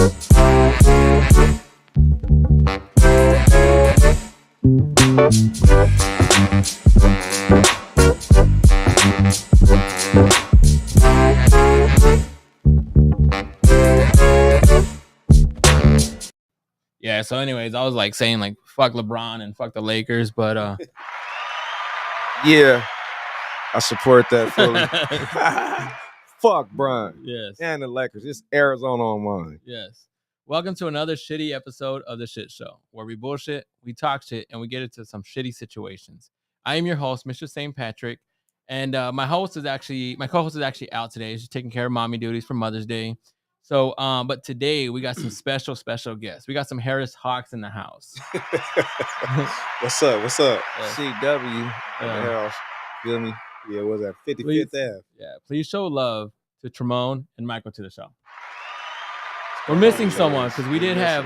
Yeah, so anyways, I was like saying like fuck LeBron and fuck the Lakers, but Yeah, I support that fully. Fuck Brian yes. and the Lakers. It's Arizona on mine. Yes. Welcome to another shitty episode of The Shit Show, where we bullshit, we talk shit, and we get into some shitty situations. I am your host, Mr. St. Patrick, and my co-host is actually out today. She's taking care of mommy duties for Mother's Day. So, but today we got some special guests. We got some Harris Hawks in the house. What's up? CW in the house. Feel me? Yeah, what's that? 55th Ave. Yeah, please show love to Tremone and Michael to the show. We're missing someone because we did have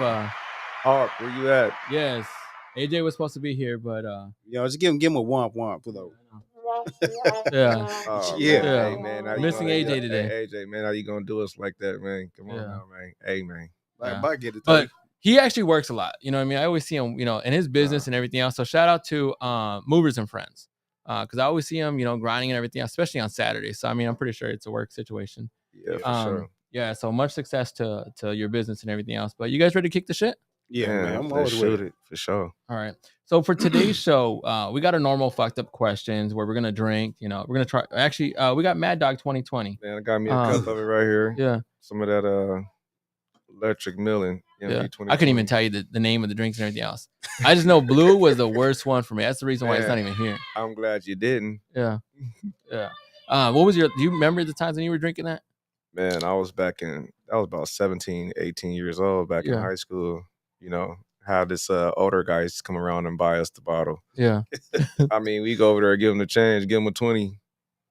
Hawk, where you at? Yes, AJ was supposed to be here, but just give him a womp though. Yeah. Oh, Yeah. Hey, man, how you Missing gonna- AJ today. Hey, AJ, man, how you gonna do us like that, man? Come on Yeah. now, man. Hey, man. Yeah. I get it. But he actually works a lot. You know what I mean? I always see him, in his business and everything else. So shout out to Movers and Friends. Because I always see him, grinding and everything, especially on Saturdays. So I mean, I'm pretty sure it's a work situation. Yeah, for sure. Yeah, so much success to your business and everything else. But you guys ready to kick the shit? Yeah, man. I'm let's always shoot with it. it for sure. All right. So for today's show, we got our normal fucked up questions where we're gonna drink. We're gonna try. Actually, we got Mad Dog 2020. Man, I got me a cup of it right here. Yeah. Some of that electric milling. Yeah. I couldn't even tell you the name of the drinks and everything else. I just know blue was the worst one for me. That's the reason why it's not even here. I'm glad you didn't. Yeah. Yeah. What was do you remember the times when you were drinking that? Man, I was about 17, 18 years old back in high school. How this older guys come around and buy us the bottle. Yeah. I mean, we go over there, give them the change, give them a 20.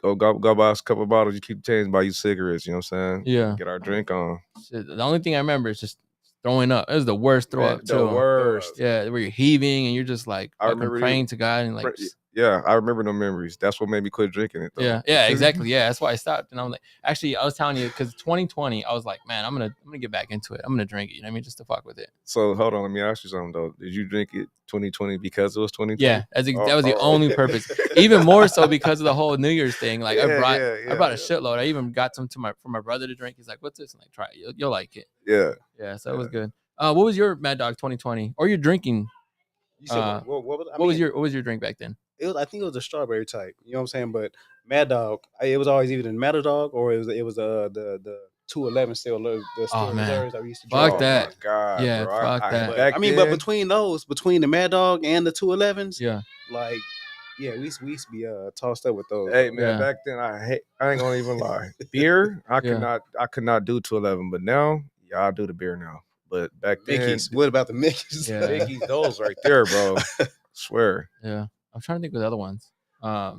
Go buy us a couple of bottles. You keep the change, buy you cigarettes. You know what I'm saying? Yeah. Get our drink on. Shit, the only thing I remember is just throwing up. It was the worst throw up too. The worst. Yeah, where you're heaving and you're just like praying to God and like. Yeah, I remember them memories. That's what made me quit drinking it, though. Yeah, exactly. Yeah, that's why I stopped. And I'm like, actually, I was telling you because 2020, I was like, man, I'm gonna get back into it. I'm gonna drink it. You know what I mean? Just to fuck with it. So hold on, let me ask you something though. Did you drink it 2020 because it was 2020? Yeah, that was the only purpose. Even more so because of the whole New Year's thing. Like I brought a shitload. I even got some for my brother to drink. He's like, "What's this?" And like, try it. You'll like it. Yeah. Yeah. So it was good. What was your Mad Dog 2020 or your drinking? What was your drink back then? I think it was a strawberry type. You know what I'm saying? But Mad Dog, it was always either the Mad Dog or it was the 211 still. The man, that we used to fuck drink. that. Oh my God, yeah, bro. fuck that. I mean, but between the Mad Dog and the 211s, we used to be tossed up with those. Hey man, back then I ain't gonna even lie. Beer, I could not do 211, but now, I do the beer now. But back then, Mickey's. What about the Mickey's? Yeah. Mickey's, those right there, bro. Swear. Yeah. I'm trying to think of the other ones. I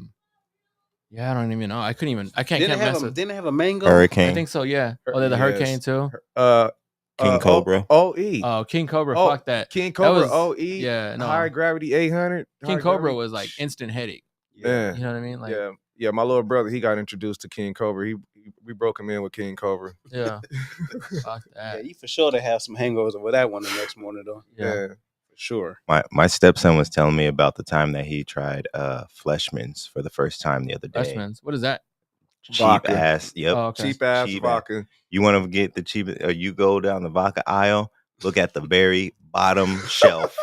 don't even know. I can't Didn't it have a mango? Hurricane. I think so, yeah. Oh, they're the Hurricane too. King Cobra. OE. Oh, King Cobra. Fuck that. King Cobra. Was, OE. Yeah. No. High gravity 800. King Cobra was like instant headache. Yeah. You know what I mean? Like, yeah. My little brother, he got introduced to King Cobra. We broke him in with King Cobra. Yeah. Fuck that. Yeah, you for sure to have some hangovers with that one the next morning though. Yeah. For sure. My stepson was telling me about the time that he tried Fleshman's for the first time the other day. Fleshman's? What is that? Cheap ass. Yep. Oh, okay. Cheap ass vodka. You want to get the cheap? You go down the vodka aisle. Look at the very bottom shelf.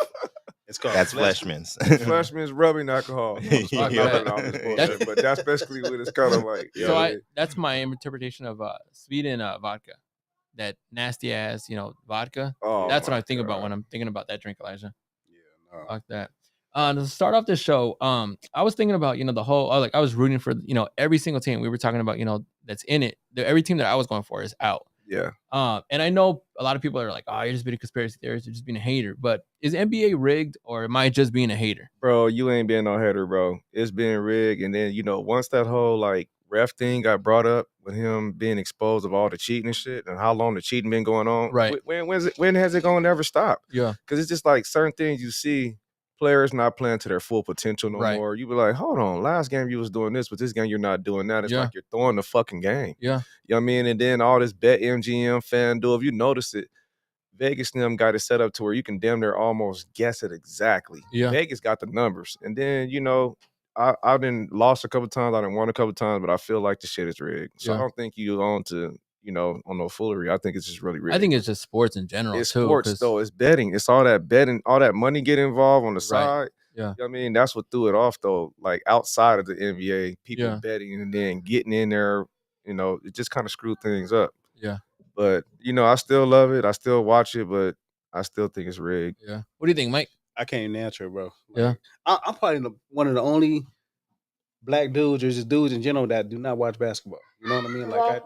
It's called Fleshman's. Fleshman's rubbing alcohol. But that's basically what it's kind of like. So that's my interpretation of Sweden vodka. That nasty ass, vodka. Oh, that's what I think about when I'm thinking about that drink, Elijah. Yeah, no. Fuck that. To start off this show, I was thinking about, the whole, I was rooting for, every single team we were talking about, that's in it. Every team that I was going for is out. Yeah. And I know a lot of people are like, oh, you're just being a conspiracy theorist. You're just being a hater. But is NBA rigged or am I just being a hater? Bro, you ain't being no hater, bro. It's being rigged. And then, once that whole, ref thing got brought up with him being exposed of all the cheating and shit and how long the cheating been going on. Right. When has it going to ever stop? Yeah. Because it's just like certain things you see players not playing to their full potential no more. You be like, hold on, last game you was doing this, but this game you're not doing that. It's like you're throwing the fucking game. Yeah. You know what I mean? And then all this bet MGM, FanDuel, if you notice it, Vegas and them got it set up to where you can damn near almost guess it exactly. Yeah. Vegas got the numbers. And then, I've been lost a couple times, I done won a couple times, but I feel like the shit is rigged. So I Yeah. don't think you on to, on no foolery. I think it's just really rigged. I think it's just sports in general It's too. sports though. It's betting. It's all that betting, all that money get involved on the side. Yeah. You know what I mean? That's what threw it off though. Like outside of the NBA, people betting and then getting in there, it just kind of screwed things up. Yeah. But I still love it. I still watch it, but I still think it's rigged. Yeah. What do you think, Mike? I can't even answer it, bro. Yeah. I'm probably one of the only black dudes or just dudes in general that do not watch basketball. You know what I mean? Like,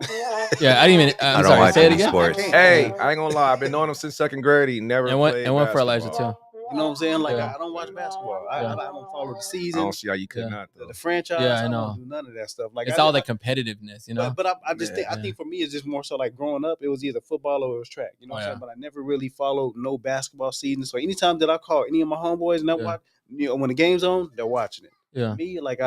yeah, I didn't even. I don't watch say it any again. sports. Hey, I ain't gonna lie. I've been knowing him since second grade. He never played and one for Elijah basketball. too. You know what I'm saying? Like, Yeah. I don't watch basketball. I don't follow the I season. don't see how you could not though. The franchise. Yeah, I I know. don't do none of that stuff. Like, It's all the competitiveness, you know. But I just think Yeah. I think for me it's just more so like growing up, it was either football or it was track. You know what I'm saying? But I never really followed no basketball season. So anytime that I call any of my homeboys and I watch, when the game's on, they're watching it. Yeah. Me, like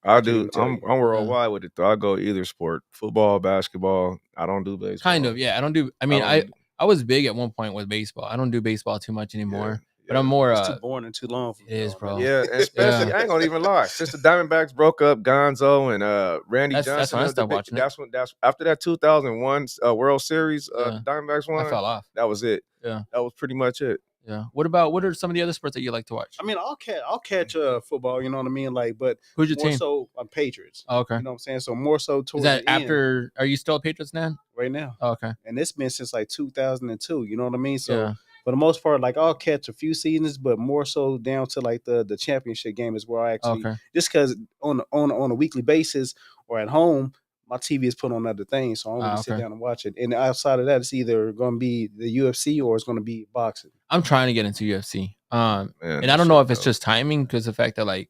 I do. I'm worldwide with it though. I go either sport, football, basketball. I don't do baseball. Kind of, yeah. I don't do. I mean, I was big at one point with baseball. I don't do baseball too much anymore. But I'm more. It's too boring and too long. For it is, bro. Yeah, and especially I ain't gonna even lie. Since the Diamondbacks broke up, Gonzo and Randy Johnson. That's when I stopped watching it. That's after that 2001 World Series. The Diamondbacks won. I fell off. That was it. Yeah, that was pretty much it. Yeah. What are some of the other sports that you like to watch? I mean, I'll catch football. You know what I mean? Like, but who's your team? So Patriots. Oh, okay. You know what I'm saying? So more so towards is that the after? End, are you still a Patriots fan? Right now. Oh, okay. And it's been since like 2002. You know what I mean? So. For the most part, like I'll catch a few seasons, but more so down to like the championship game is where I actually just because on a weekly basis or at home, my TV is put on other things, so I don't really sit down and watch it. And outside of that, it's either going to be the UFC or it's going to be boxing. I'm trying to get into UFC, and I don't know if it's just timing because the fact that like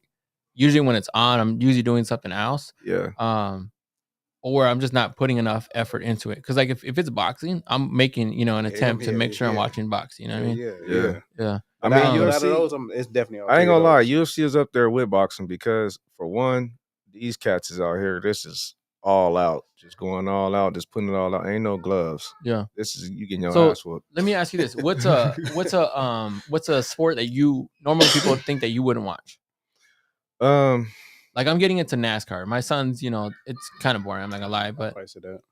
usually when it's on, I'm usually doing something else. Yeah. Or I'm just not putting enough effort into it. Because like if it's boxing, I'm making an attempt to make sure I'm watching boxing. You know what I mean? Yeah. I mean, UFC, it's definitely. I ain't gonna lie, UFC is up there with boxing because for one, these cats is out here. This is all out, just going all out, just putting it all out. Ain't no gloves. Yeah. This is you getting your ass whooped. Let me ask you this: what's a sport that you normally people think that you wouldn't watch? Like I'm getting into NASCAR. My son's, it's kind of boring. I'm not gonna lie, but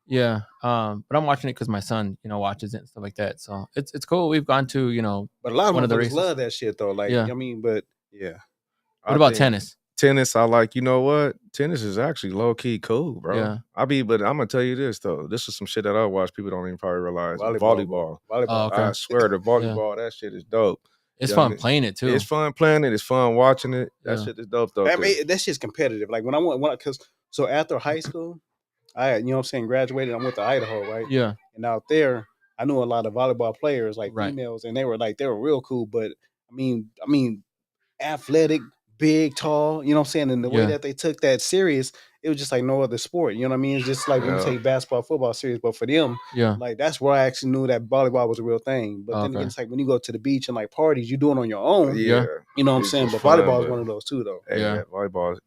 yeah. But I'm watching it because my son, watches it and stuff like that. So it's cool. We've gone to, but a lot of them love that shit though. Like, I mean, but yeah. What about tennis? Tennis, I like. You know what? Tennis is actually low key cool, bro. Yeah. But I'm gonna tell you this though. This is some shit that I watch. People don't even probably realize. Volleyball. Oh, okay. I swear, the volleyball, that shit is dope. It's fun playing it too. It's fun playing it. It's fun watching it. That shit is dope though. I mean, that shit's competitive. Like when so after high school, I graduated. I went to Idaho, right? Yeah. And out there, I knew a lot of volleyball players, like females, and they were real cool. But I mean, athletic, big, tall. You know what I'm saying? And the way that they took that serious, it was just like no other sport. You know what I mean? It's just like when you take basketball, football serious. But for them, like that's where I actually knew that volleyball was a real thing. But then again, it's like when you go to the beach and like parties, you do it on your own. Yeah. You know what I'm saying? But volleyball is one of those too, though. Yeah. Volleyball,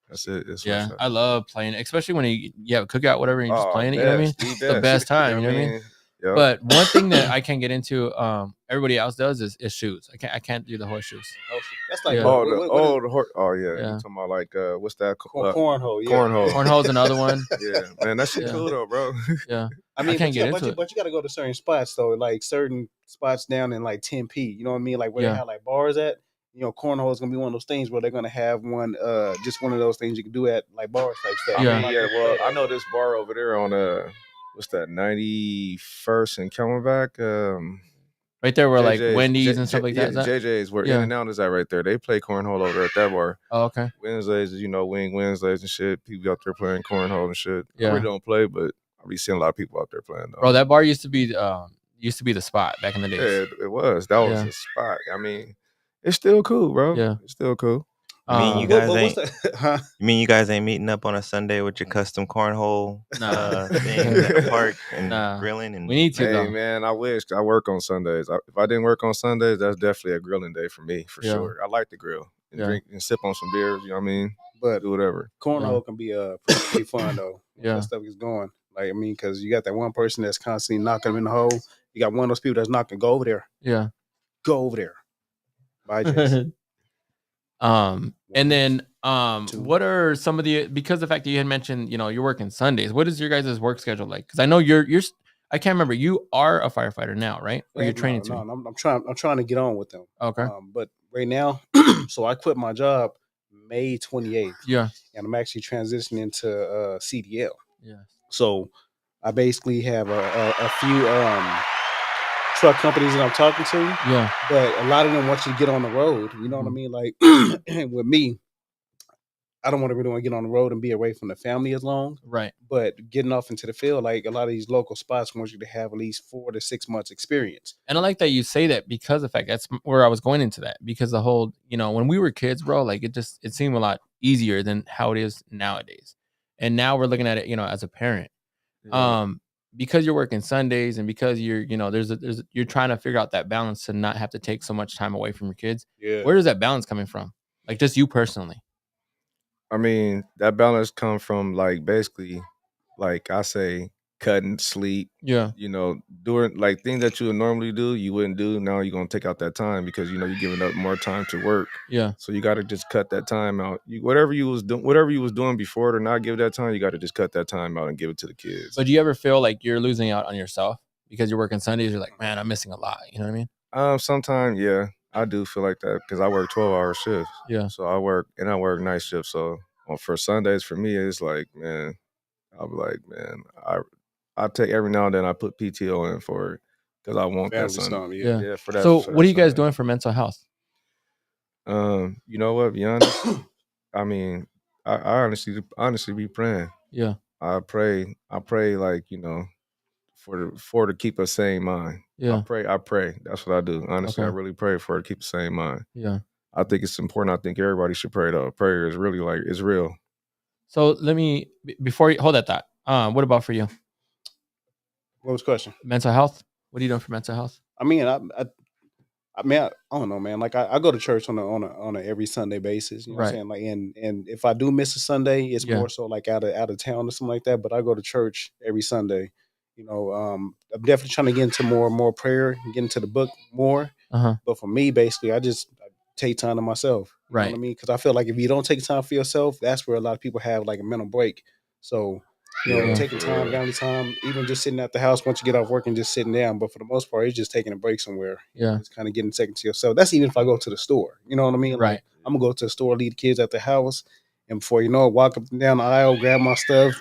that's it. That's I love playing it, especially when you have a cookout, whatever, and you're just playing it. You know what I mean? It's the best time. You know what I mean? Yep. But one thing that I can't get into, everybody else does is shoes. I can't do the horseshoes. That's like the horse. Oh yeah. You're talking about like what's that? Cornhole. Yeah. Cornhole's another one. Yeah, man, that shit cool though, bro. Yeah. I mean, I can't get into it. But you got to go to certain spots though, like certain spots down in like 10p. You know what I mean? Like where they have like bars at. Cornhole is gonna be one of those things where they're gonna have one, just one of those things you can do at like bars type stuff. Well, I know this bar over there on what's that, 91st and Camelback? Right there where like Wendy's and stuff like that. JJ's where In and Out is at right there. They play cornhole over there at that bar. Oh, okay. Wednesdays is Wing Wednesdays and shit. People out there playing cornhole and shit. Yeah. I really don't play, but I be seeing a lot of people out there playing though. Bro, that bar used to be the spot back in the days. Yeah, it was. That was a spot. I mean, it's still cool, bro. Yeah. It's still cool. You mean you guys ain't meeting up on a Sunday with your custom cornhole things at the park and grilling? And we need to. Hey man, I wish. I work on Sundays. If I didn't work on Sundays, that's definitely a grilling day for me, for sure. I like to grill and drink and sip on some beers. You know what I mean? But do whatever. Cornhole can be pretty fun though. That stuff is going. Like I mean, because you got that one person that's constantly knocking them in the hole. you got one of those people that's not gonna go over there. Yeah. Go over there. Bye, Jason. And then what are some of the, because the fact that you had mentioned, you know, you're working Sundays, what is your guys' work schedule like? Because I know you're I can't remember, you are a firefighter now, right? Or you're training to? No, I'm trying to get on with them. Okay. But right now, so I quit my job May 28th. Yeah. And I'm actually transitioning to CDL. Yeah. So I basically have a few truck companies that I'm talking to. Yeah. But a lot of them want you to get on the road. You know what I mean? Like with me, I don't want to really want to get on the road and be away from the family as long. Right. But getting off into the field, like a lot of these local spots want you to have at least 4 to 6 months experience. And I like that you say that, because the fact that's where I was going into that, because the whole, you know, when we were kids, bro, like it seemed a lot easier than how it is nowadays. And now we're looking at it, you know, as a parent. Yeah. Because you're working Sundays and because you're, you know, you're trying to figure out that balance to not have to take so much time away from your kids. Yeah. Where is that balance coming from? Like just you personally? I mean, that balance come from like basically, like I say, cutting sleep. Yeah. You know, doing like things that you would normally do, you wouldn't do. Now you're gonna take out that time because you know you're giving up more time to work. Yeah. So you got to just cut that time out. Whatever you was doing before to not give that time, you got to just cut that time out and give it to the kids. But do you ever feel like you're losing out on yourself because you're working Sundays? You're like, man, I'm missing a lot. You know what I mean? Sometimes, yeah, I do feel like that because I work 12-hour shifts. Yeah. So I work night shifts. So for Sundays, for me, it's like, man, I'll be like, man, I take every now and then I put PTO in for it because I want that Sunday. Yeah, for that. So what are you guys doing for mental health? You know what? Be honest. I mean, I honestly be praying. Yeah. I pray like, you know, for to keep a sane mind. Yeah. I pray. That's what I do. Honestly, Okay. I really pray for to keep a sane mind. Yeah. I think it's important. I think everybody should pray though. Prayer is really like, it's real. So let me, before you hold that thought, what about for you? What was the question? Mental health. What are you doing for mental health? I mean, I don't know, man. Like I go to church on a every Sunday basis. You know what I'm saying? Like, and if I do miss a Sunday, it's more so like out of town or something like that. But I go to church every Sunday. You know, I'm definitely trying to get into more prayer, get into the book more. But for me, basically, I take time to myself. You know what I mean? Because I feel like if you don't take time for yourself, that's where a lot of people have like a mental break. So, you know, taking time, family time, even just sitting at the house once you get off work and just sitting down. But for the most part, it's just taking a break somewhere. Yeah. It's kind of getting second to yourself. That's even if I go to the store. You know what I mean? Right. Like, I'm going to go to the store, leave the kids at the house. And before you know it, walk up and down the aisle, grab my stuff,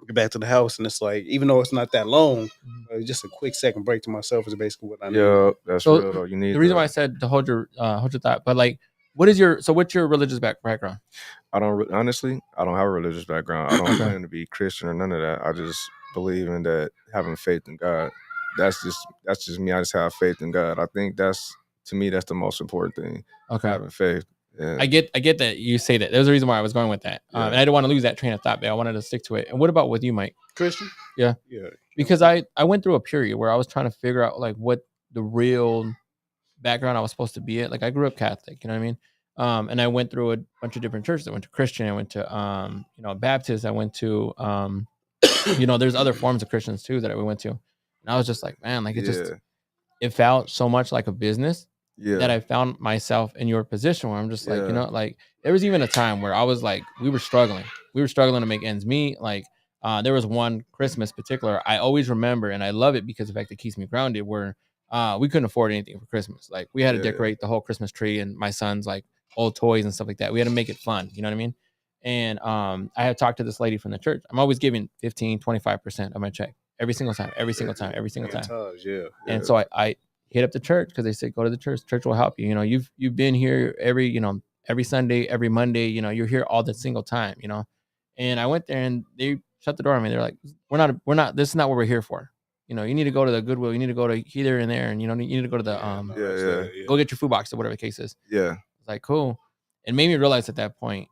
get back to the house. And it's like, even though it's not that long, it's just a quick second break to myself is basically what I need. Yeah, that's real though. You need the reason why I said to hold your thought, but like, what's your religious background? I don't have a religious background. I don't plan to be Christian or none of that. I just believe in that having faith in God. That's just me. I just have faith in God. I think to me that's the most important thing. Okay. Having faith. Yeah. I get that you say that. There's a reason why I was going with that. And I didn't want to lose that train of thought, but I wanted to stick to it. And what about with you, Mike? Christian? Yeah. Yeah. Because I went through a period where I was trying to figure out like what the real background I was supposed to be at. Like I grew up Catholic, you know what I mean? And I went through a bunch of different churches. I went to Christian, I went to Baptist, I went to there's other forms of Christians too that we went to. And I was just like, man, like it felt so much like a business that I found myself in your position where I'm just like, you know, like there was even a time where I was like, we were struggling to make ends meet. Like there was one Christmas particular I always remember, and I love it because of the fact that it keeps me grounded, where we couldn't afford anything for Christmas. Like we had to decorate the whole Christmas tree and my son's like old toys and stuff like that. We had to make it fun. You know what I mean? And I had talked to this lady from the church. I'm always giving 15-25% of my check every single time. And so I hit up the church because they said, go to the church. Church will help you. You know, you've been here every Sunday, every Monday, you know, you're here all the single time, you know. And I went there and they shut the door on me. They're like, we're not, this is not what we're here for. You know, you need to go to the Goodwill. You need to go to here and there. And, you know, you need to go to the, go get your food box or whatever the case is. Yeah. It's like, cool. It made me realize at that point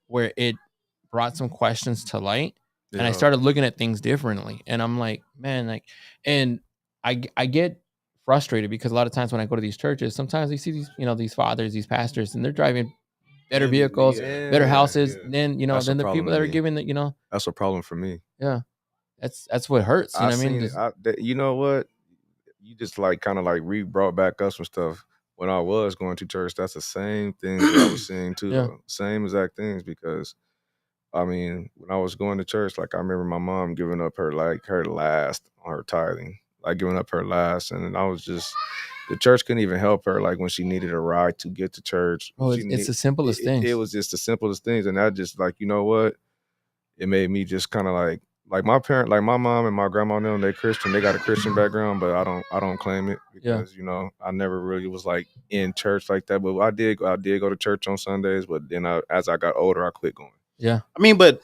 where it brought some questions to light. And I started looking at things differently. And I'm like, man, like, and I get frustrated because a lot of times when I go to these churches, sometimes you see these, you know, these fathers, these pastors, and they're driving better vehicles, better houses than, you know, than the people that are giving the, you know. That's a problem for me. Yeah. That's what hurts. You know what I mean? You know what? you just like kind of like brought back up some stuff when I was going to church. That's the same thing that I was seeing too. Yeah. Same exact things, because I mean, when I was going to church, like I remember my mom giving up her last on her tithing, like giving up her last, and I was just, the church couldn't even help her, like when she needed a ride to get to church. Oh, it's the simplest things. It was just the simplest things, and that just like, you know what, it made me just kind of like my parent, like my mom and my grandma, them, they Christian, they got a Christian background, but I don't claim it because you know I never really was like in church like that. But I did go to church on Sundays, but then as I got older, I quit going. Yeah, I mean, but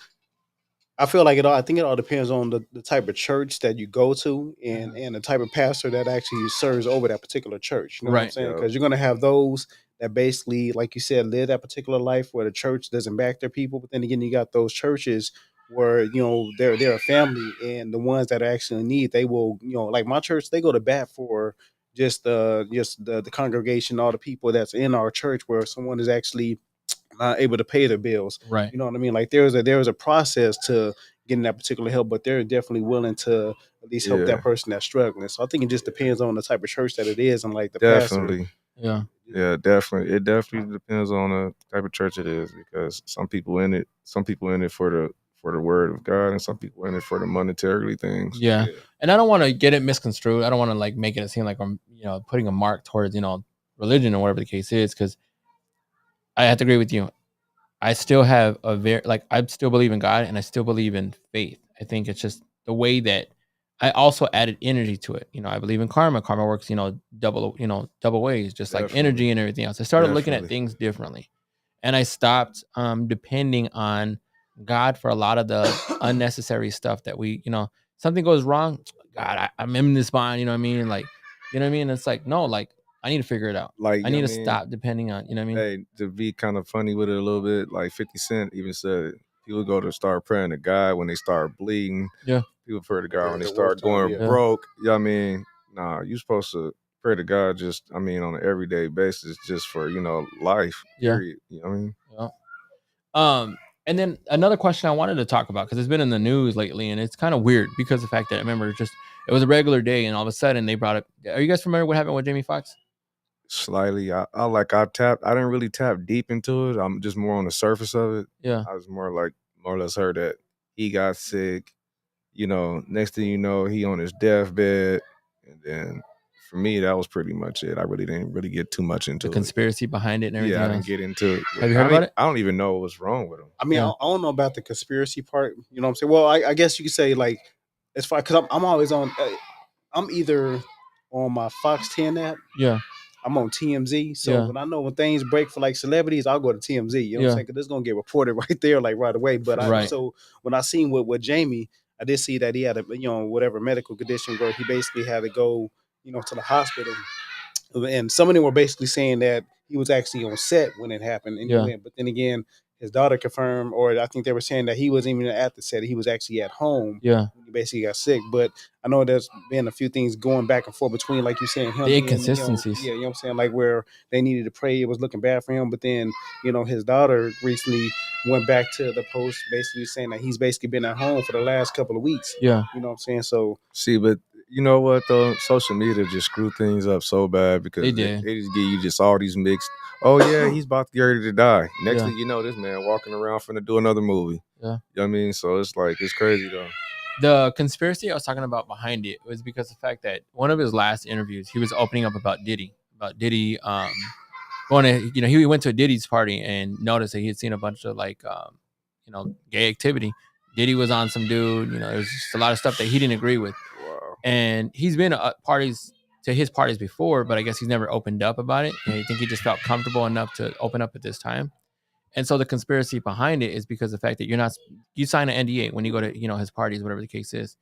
I feel like I think it all depends on the type of church that you go to and the type of pastor that actually serves over that particular church. You know what I'm saying? Because you're gonna have those that basically, like you said, live that particular life where the church doesn't back their people. But then again, you got those churches where they're a family, and the ones that actually need, they will, like my church, they go to bat for just the congregation, all the people that's in our church, where someone is actually not able to pay their bills. right. You know what I mean? Like there's a process to getting that particular help, but they're definitely willing to at least help that person that's struggling. So I think it just depends on the type of church that it is and like the Definitely. pastor. Yeah, definitely. It definitely depends on the type of church it is, because some people in it for the word of God, and some people in it for the monetarily things. Yeah. And I don't want to get it misconstrued. I don't want to like make it seem like I'm, putting a mark towards, religion or whatever the case is, because I have to agree with you. I still have I still believe in God and I still believe in faith. I think it's just the way that I also added energy to it. I believe in karma. Karma works, double ways, just like energy and everything else. I started looking at things differently, and I stopped depending on God for a lot of the unnecessary stuff that something goes wrong. God, I'm in this bond. You know what I mean? Like, you know what I mean? It's like, no, like I need to figure it out. Like I need to stop depending on, you know what I mean? Hey, to be kind of funny with it a little bit, like 50 Cent even said people go to start praying to God when they start bleeding. Yeah. People pray to God when they start going broke. Yeah, I mean, nah, you're supposed to pray to God just, I mean, on an everyday basis, just for, life. Period. You know what I mean? Yeah. And then another question I wanted to talk about, because it's been in the news lately, and it's kind of weird because the fact that I remember it was a regular day, and all of a sudden they brought up. Are you guys familiar with what happened with Jamie Foxx? Slightly. I didn't really tap deep into it. I'm just more on the surface of it. Yeah. I was more or less heard that he got sick. Next thing you know, he on his deathbed. And then for me, that was pretty much it. I really didn't really get too much into the conspiracy behind it and everything. Yeah, I didn't get into it. Have you heard about it? I don't even know what's wrong with him. I mean, I don't know about the conspiracy part. You know what I'm saying? Well, I guess you could say like, as far, because I'm always on. I'm either on my Fox 10 app. Yeah. I'm on TMZ. So when I know when things break for like celebrities, I'll go to TMZ. You know what I'm saying? Because it's gonna get reported right there, like right away. But so when I seen with Jamie, I did see that he had a whatever medical condition where he basically had to go to the hospital, and some of them were basically saying that he was actually on set when it happened. And he went, but then again, his daughter confirmed, or I think they were saying that he wasn't even at the set; he was actually at home. Yeah, when he basically got sick. But I know there's been a few things going back and forth between, like you saying, him, the inconsistencies. You know what I'm saying, like where they needed to pray, it was looking bad for him. But then his daughter recently went back to the post, basically saying that he's basically been at home for the last couple of weeks. Yeah, you know what I'm saying. So see, but you know what though, social media just screw things up so bad because they just give you just all these mixed. Oh yeah, he's about to get ready to die. Next thing you know, this man walking around finna do another movie. Yeah, you know what I mean. So it's like it's crazy though. The conspiracy I was talking about behind it was because the fact that one of his last interviews, he was opening up about Diddy, going to, he went to a Diddy's party and noticed that he had seen a bunch of like, gay activity. Diddy was on some dude, there's just a lot of stuff that he didn't agree with. Wow. And he's been to his parties before, but I guess he's never opened up about it. I think he just felt comfortable enough to open up at this time. And so the conspiracy behind it is because of the fact that you sign an NDA when you go to, his parties, whatever the case is.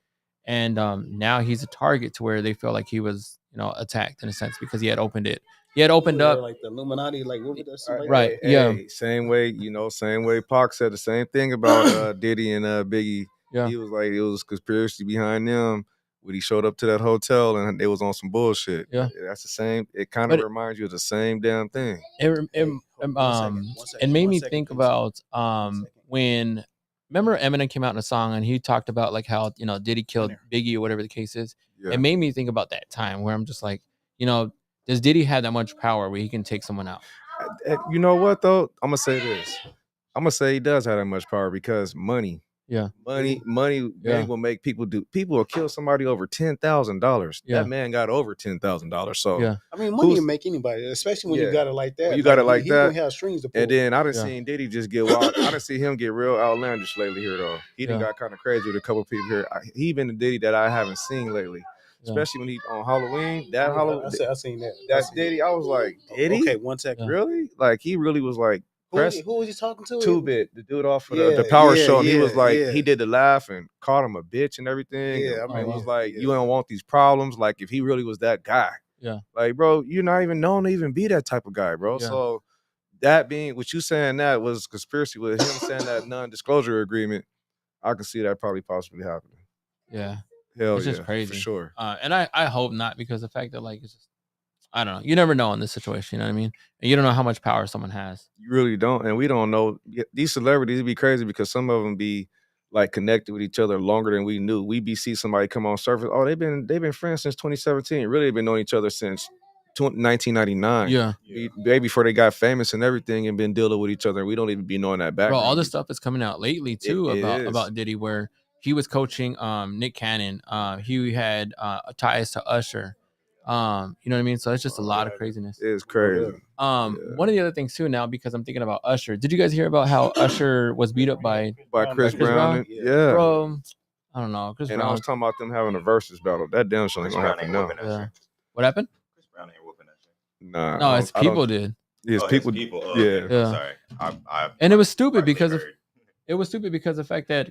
And now he's a target to where they feel like he was, attacked in a sense because he had opened it. He had opened up like the Illuminati, like what would that say? Right. Same way Pac said the same thing about Diddy and Biggie. Yeah. He was like, it was conspiracy behind them when he showed up to that hotel and they was on some bullshit. Yeah. That's the same. It kind of reminds you of the same damn thing. It made me think about when remember Eminem came out in a song and he talked about like how Diddy killed Biggie or whatever the case is. Yeah. It made me think about that time where I'm just like, does Diddy have that much power where he can take someone out? You know what though? I'm gonna say this. I'm gonna say he does have that much power because money. Yeah. Money will make people will kill somebody over $10,000. Yeah. That man got over $10,000. So yeah. I mean, money can make anybody, especially when you got it like that. When you got it like he's that, gonna have strings to pull. And then I done seen Diddy just get wild. I done see him get real outlandish lately here though. He done got kind of crazy with a couple people here. He been the Diddy that I haven't seen lately. Especially when he on Halloween. I seen that. That's Diddy. I was like, Diddy? Okay, 1 second. Really? Like he really was like. Who was he talking to? 2-Bit, the dude off of the Power Show. And he was like, he did the laugh and called him a bitch and everything. Yeah, and he was like, you don't want these problems. Like if he really was that guy. Yeah. Like, bro, you're not even known to even be that type of guy, bro. Yeah. So that being what you saying that was conspiracy with him saying that non-disclosure agreement, I can see that probably possibly happening. Yeah. Hell it's yeah, just crazy. For sure. And I hope not, because the fact that like it's just, I don't know. You never know in this situation, you know what I mean? And you don't know how much power someone has. You really don't. And we don't know. These celebrities be crazy because some of them be like connected with each other longer than we knew. We see somebody come on surface. Oh, they've been friends since 2017. Really, they've been knowing each other since 1999. Yeah. Way before they got famous and everything and been dealing with each other. We don't even be knowing that background. Bro, all this stuff is coming out lately too about Diddy, where he was coaching Nick Cannon. He had ties to Usher. You know what I mean? So it's just a lot of craziness. It's crazy. One of the other things too now, because I'm thinking about Usher. Did you guys hear about how Usher was beat up by Chris Brown? Yeah. Bro, I don't know. Brown. I was talking about them having a versus battle. That damn shit ain't gonna happen now. Yeah. What happened? Chris Brown ain't whooping Usher. Nah. No, his people did. His people. Oh, yeah. Okay. Sorry. And it was stupid because of the fact that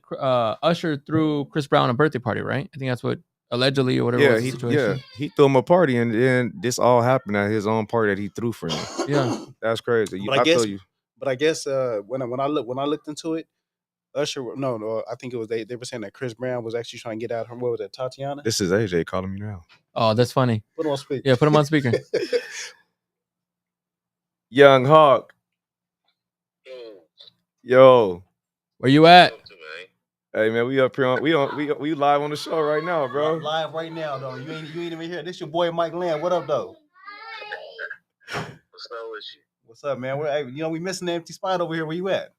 Usher threw Chris Brown a birthday party, right? I think that's what allegedly or whatever was the situation. He threw him a party, and then this all happened at his own party that he threw for him. Yeah, that's crazy. But I guess when I looked into it, Usher, no, I think it was they were saying that Chris Brown was actually trying to get out of her. What was that, Tatiana? This is AJ calling me now. Oh, that's funny. Put him on speaker. Yeah, put him on speaker. Young Hawk. Yo. Where you at? Hey man, we up here we live on the show right now, bro. Live right now, though. You ain't even here. This your boy Mike Land. What up, though? What's up with you? What's up, man? We missing the empty spot over here. Where you at?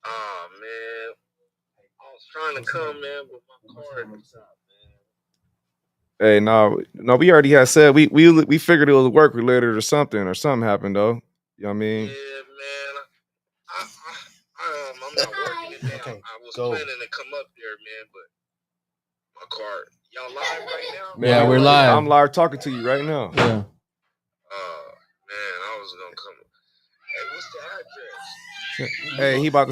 Oh man, I was trying to come, man, but my car was out, man. Hey, no, we already had said we figured it was work related or something happened though. You know what I mean? Yeah, man. I'm not working today. Okay, I was planning to come up there, man, but my car. Y'all live right now? Man, yeah, we're live. I'm live talking to you right now. Yeah. Man, I was gonna come. Hey, what's the address? Hey, he about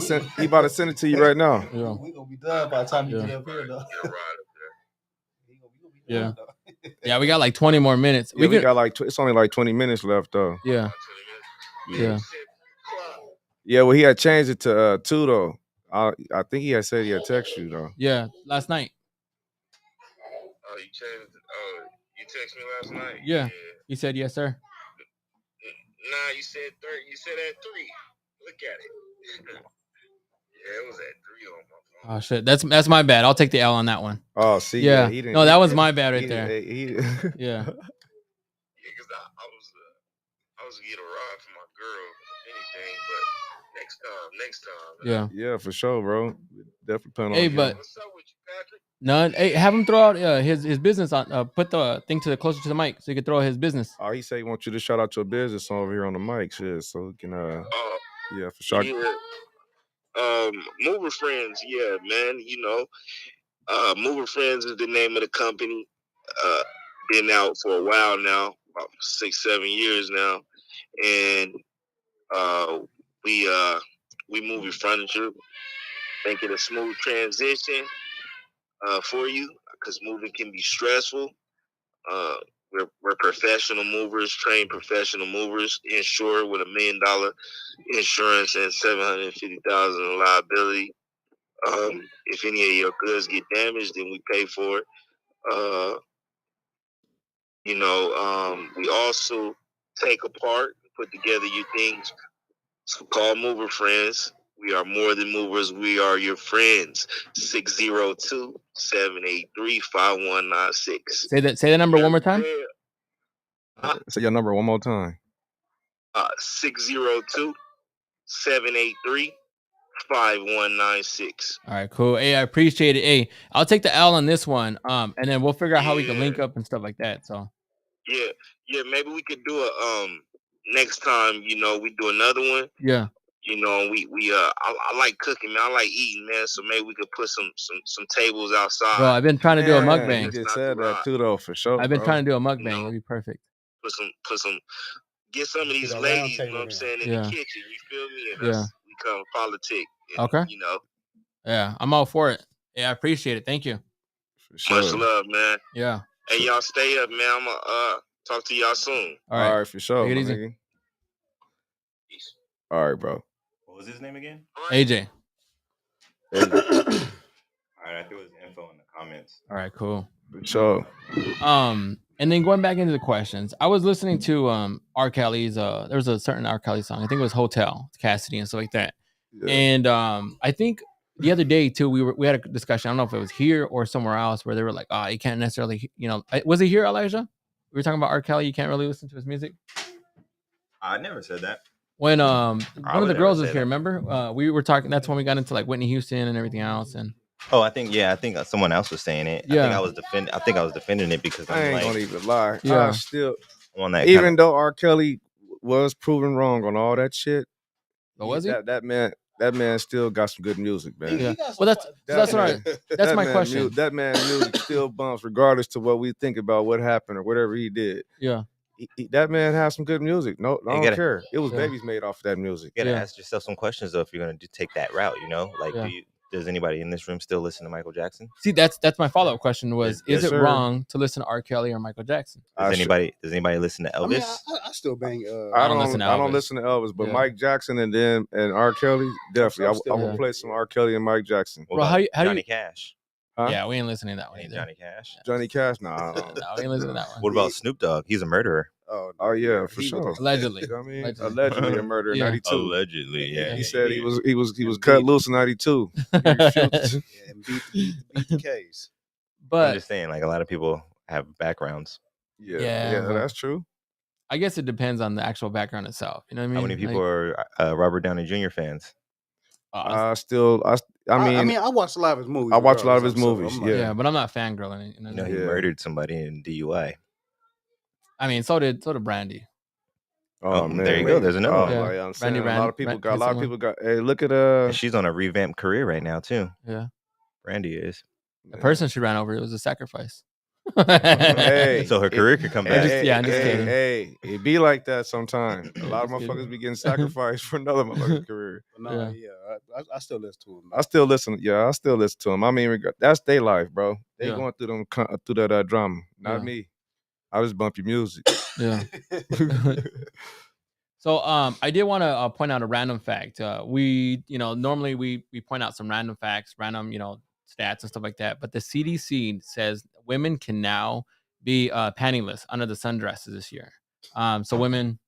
to send it to you right now. Yeah. We gonna be done by the time you get up here, though. Get a ride up there. Yeah. Yeah, we got like 20 more minutes. Yeah, we got like it's only like 20 minutes left though. Yeah. Yeah. Yeah, well, he had changed it to 2 though. I think he had said he had texted you though. Yeah, last night. Oh, you changed it? Oh, you texted me last night? Yeah. He said yes, sir. Nah, you said you said at 3. Look at it. Yeah, it was at 3 on my phone. Oh shit, that's my bad. I'll take the L on that one. Oh, see, yeah. He didn't, no, that was my bad right there. Yeah, Yeah. because I was getting a ride for my girl, if anything, but next time. Yeah, for sure, bro. Definitely plan on. Hey, but what's up with you, Patrick? None. Hey, have him throw out his business on. Put the thing closer to the mic so you can throw his business. Oh, he said he wants you to shout out your business over here on the mic, shit. So we can yeah, for sure. Yeah. Mover Friends, yeah, man. Mover Friends is the name of the company. Been out for a while now, about 6-7 years now, and we move your furniture, make it a smooth transition for you, because moving can be stressful. We're professional movers, trained professional movers, insured with $1 million insurance and $750,000 in liability. If any of your goods get damaged, then we pay for it. We also take apart, put together your things. It's called Mover Friends. We are more than movers. We are your friends. 602-783-5196. Say the number one more time. Say your number one more time. 602-783-5196. All right, cool. Hey, I appreciate it. Hey, I'll take the L on this one. And then we'll figure out how we can link up and stuff like that. So yeah, maybe we could do a next time, we do another one. Yeah. I like cooking, man. I like eating, man. So maybe we could put some tables outside. Bro, I've been trying to do a mukbang. You just said that too, though, for sure. I've been trying to do a mukbang. It'd be perfect. Get some of these ladies, you know what I'm saying, in the kitchen. You feel me? And we come politic. And, okay. Yeah, I'm all for it. Yeah, I appreciate it. Thank you. For sure. Much love, man. Yeah. Hey, y'all stay up, man. I'm gonna talk to y'all soon. All right, for sure. Take it easy. Peace. All right, bro. What was his name again? AJ. All right, I threw his info in the comments. All right, cool. For sure. And then going back into the questions, I was listening to R. Kelly's. There was a certain R. Kelly song. I think it was Hotel, Cassidy, and stuff like that. Yeah. And I think the other day too, we had a discussion. I don't know if it was here or somewhere else where they were like, "Oh, you can't necessarily, was it here, Elijah? We were talking about R. Kelly. You can't really listen to his music." I never said that. When one of the girls was here, remember? We were talking. That's when we got into like Whitney Houston and everything else. And I think someone else was saying it. Yeah. I think I was defending it because I ain't gonna even lie. Yeah. I still, that even though R. Kelly was proven wrong on all that shit, but was he? That man still got some good music, man. Yeah. Well, that's right. That's my question. That man's music still bumps, regardless to what we think about what happened or whatever he did. Yeah. That man has some good music. No, I don't care. It was babies made off of that music. You gotta ask yourself some questions though if you're gonna take that route. Like, does anybody in this room still listen to Michael Jackson? See, that's my follow-up question was: Is it wrong to listen to R. Kelly or Michael Jackson? Does anybody listen to Elvis? I still bang. I don't listen to Elvis, but Mike Jackson and R. Kelly definitely. I will play some R. Kelly and Mike Jackson. What about Johnny Cash? Huh? Yeah, we ain't listening to that one either. Johnny Cash? Johnny Cash? Nah. No, we ain't listening to that one. What about Snoop Dogg? He's a murderer. Oh yeah, for sure. Allegedly. I mean, allegedly a murderer in 92. Allegedly, yeah. He said he was cut loose in 92. And beat the case. But I'm just saying, like, a lot of people have backgrounds. Yeah, that's true. I guess it depends on the actual background itself. You know what I mean? How many people are Robert Downey Jr. fans? I watched a lot of his movies. I watch a lot of his movies. Yeah, but I'm not fangirling. He murdered somebody in DUI. I mean, so did Brandy. Oh man, there you go. There's another one. Yeah. I'm saying, a lot of people got. Hey, look at And she's on a revamped career right now too. Yeah, Brandy is. The person she ran over, it was a sacrifice. Hey, so her career could come back. I'm just kidding. Hey, it be like that sometimes. A lot of motherfuckers be getting sacrificed for another motherfucker's career. I still listen to him. I still listen to him. I mean, that's their life, bro. They going through that drama. Not me. I just bump your music. Yeah. So I did want to point out a random fact. We normally we point out some random facts, random stats and stuff like that. But the CDC says women can now be pantyless under the sundresses this year. So women,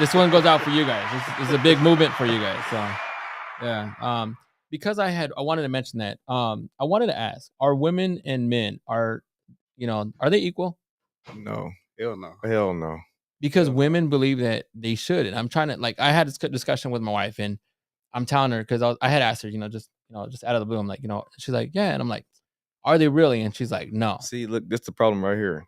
this one goes out for you guys. This is a big movement for you guys. So yeah. Because I wanted to mention that. I wanted to ask: are women and men are they equal? No. Hell no. Because women believe that they should. And I'm trying to, I had this discussion with my wife and I'm telling her, because I had asked her, just out of the blue, I'm like, she's like, yeah. And I'm like, are they really? And she's like, no. See, look, this is the problem right here.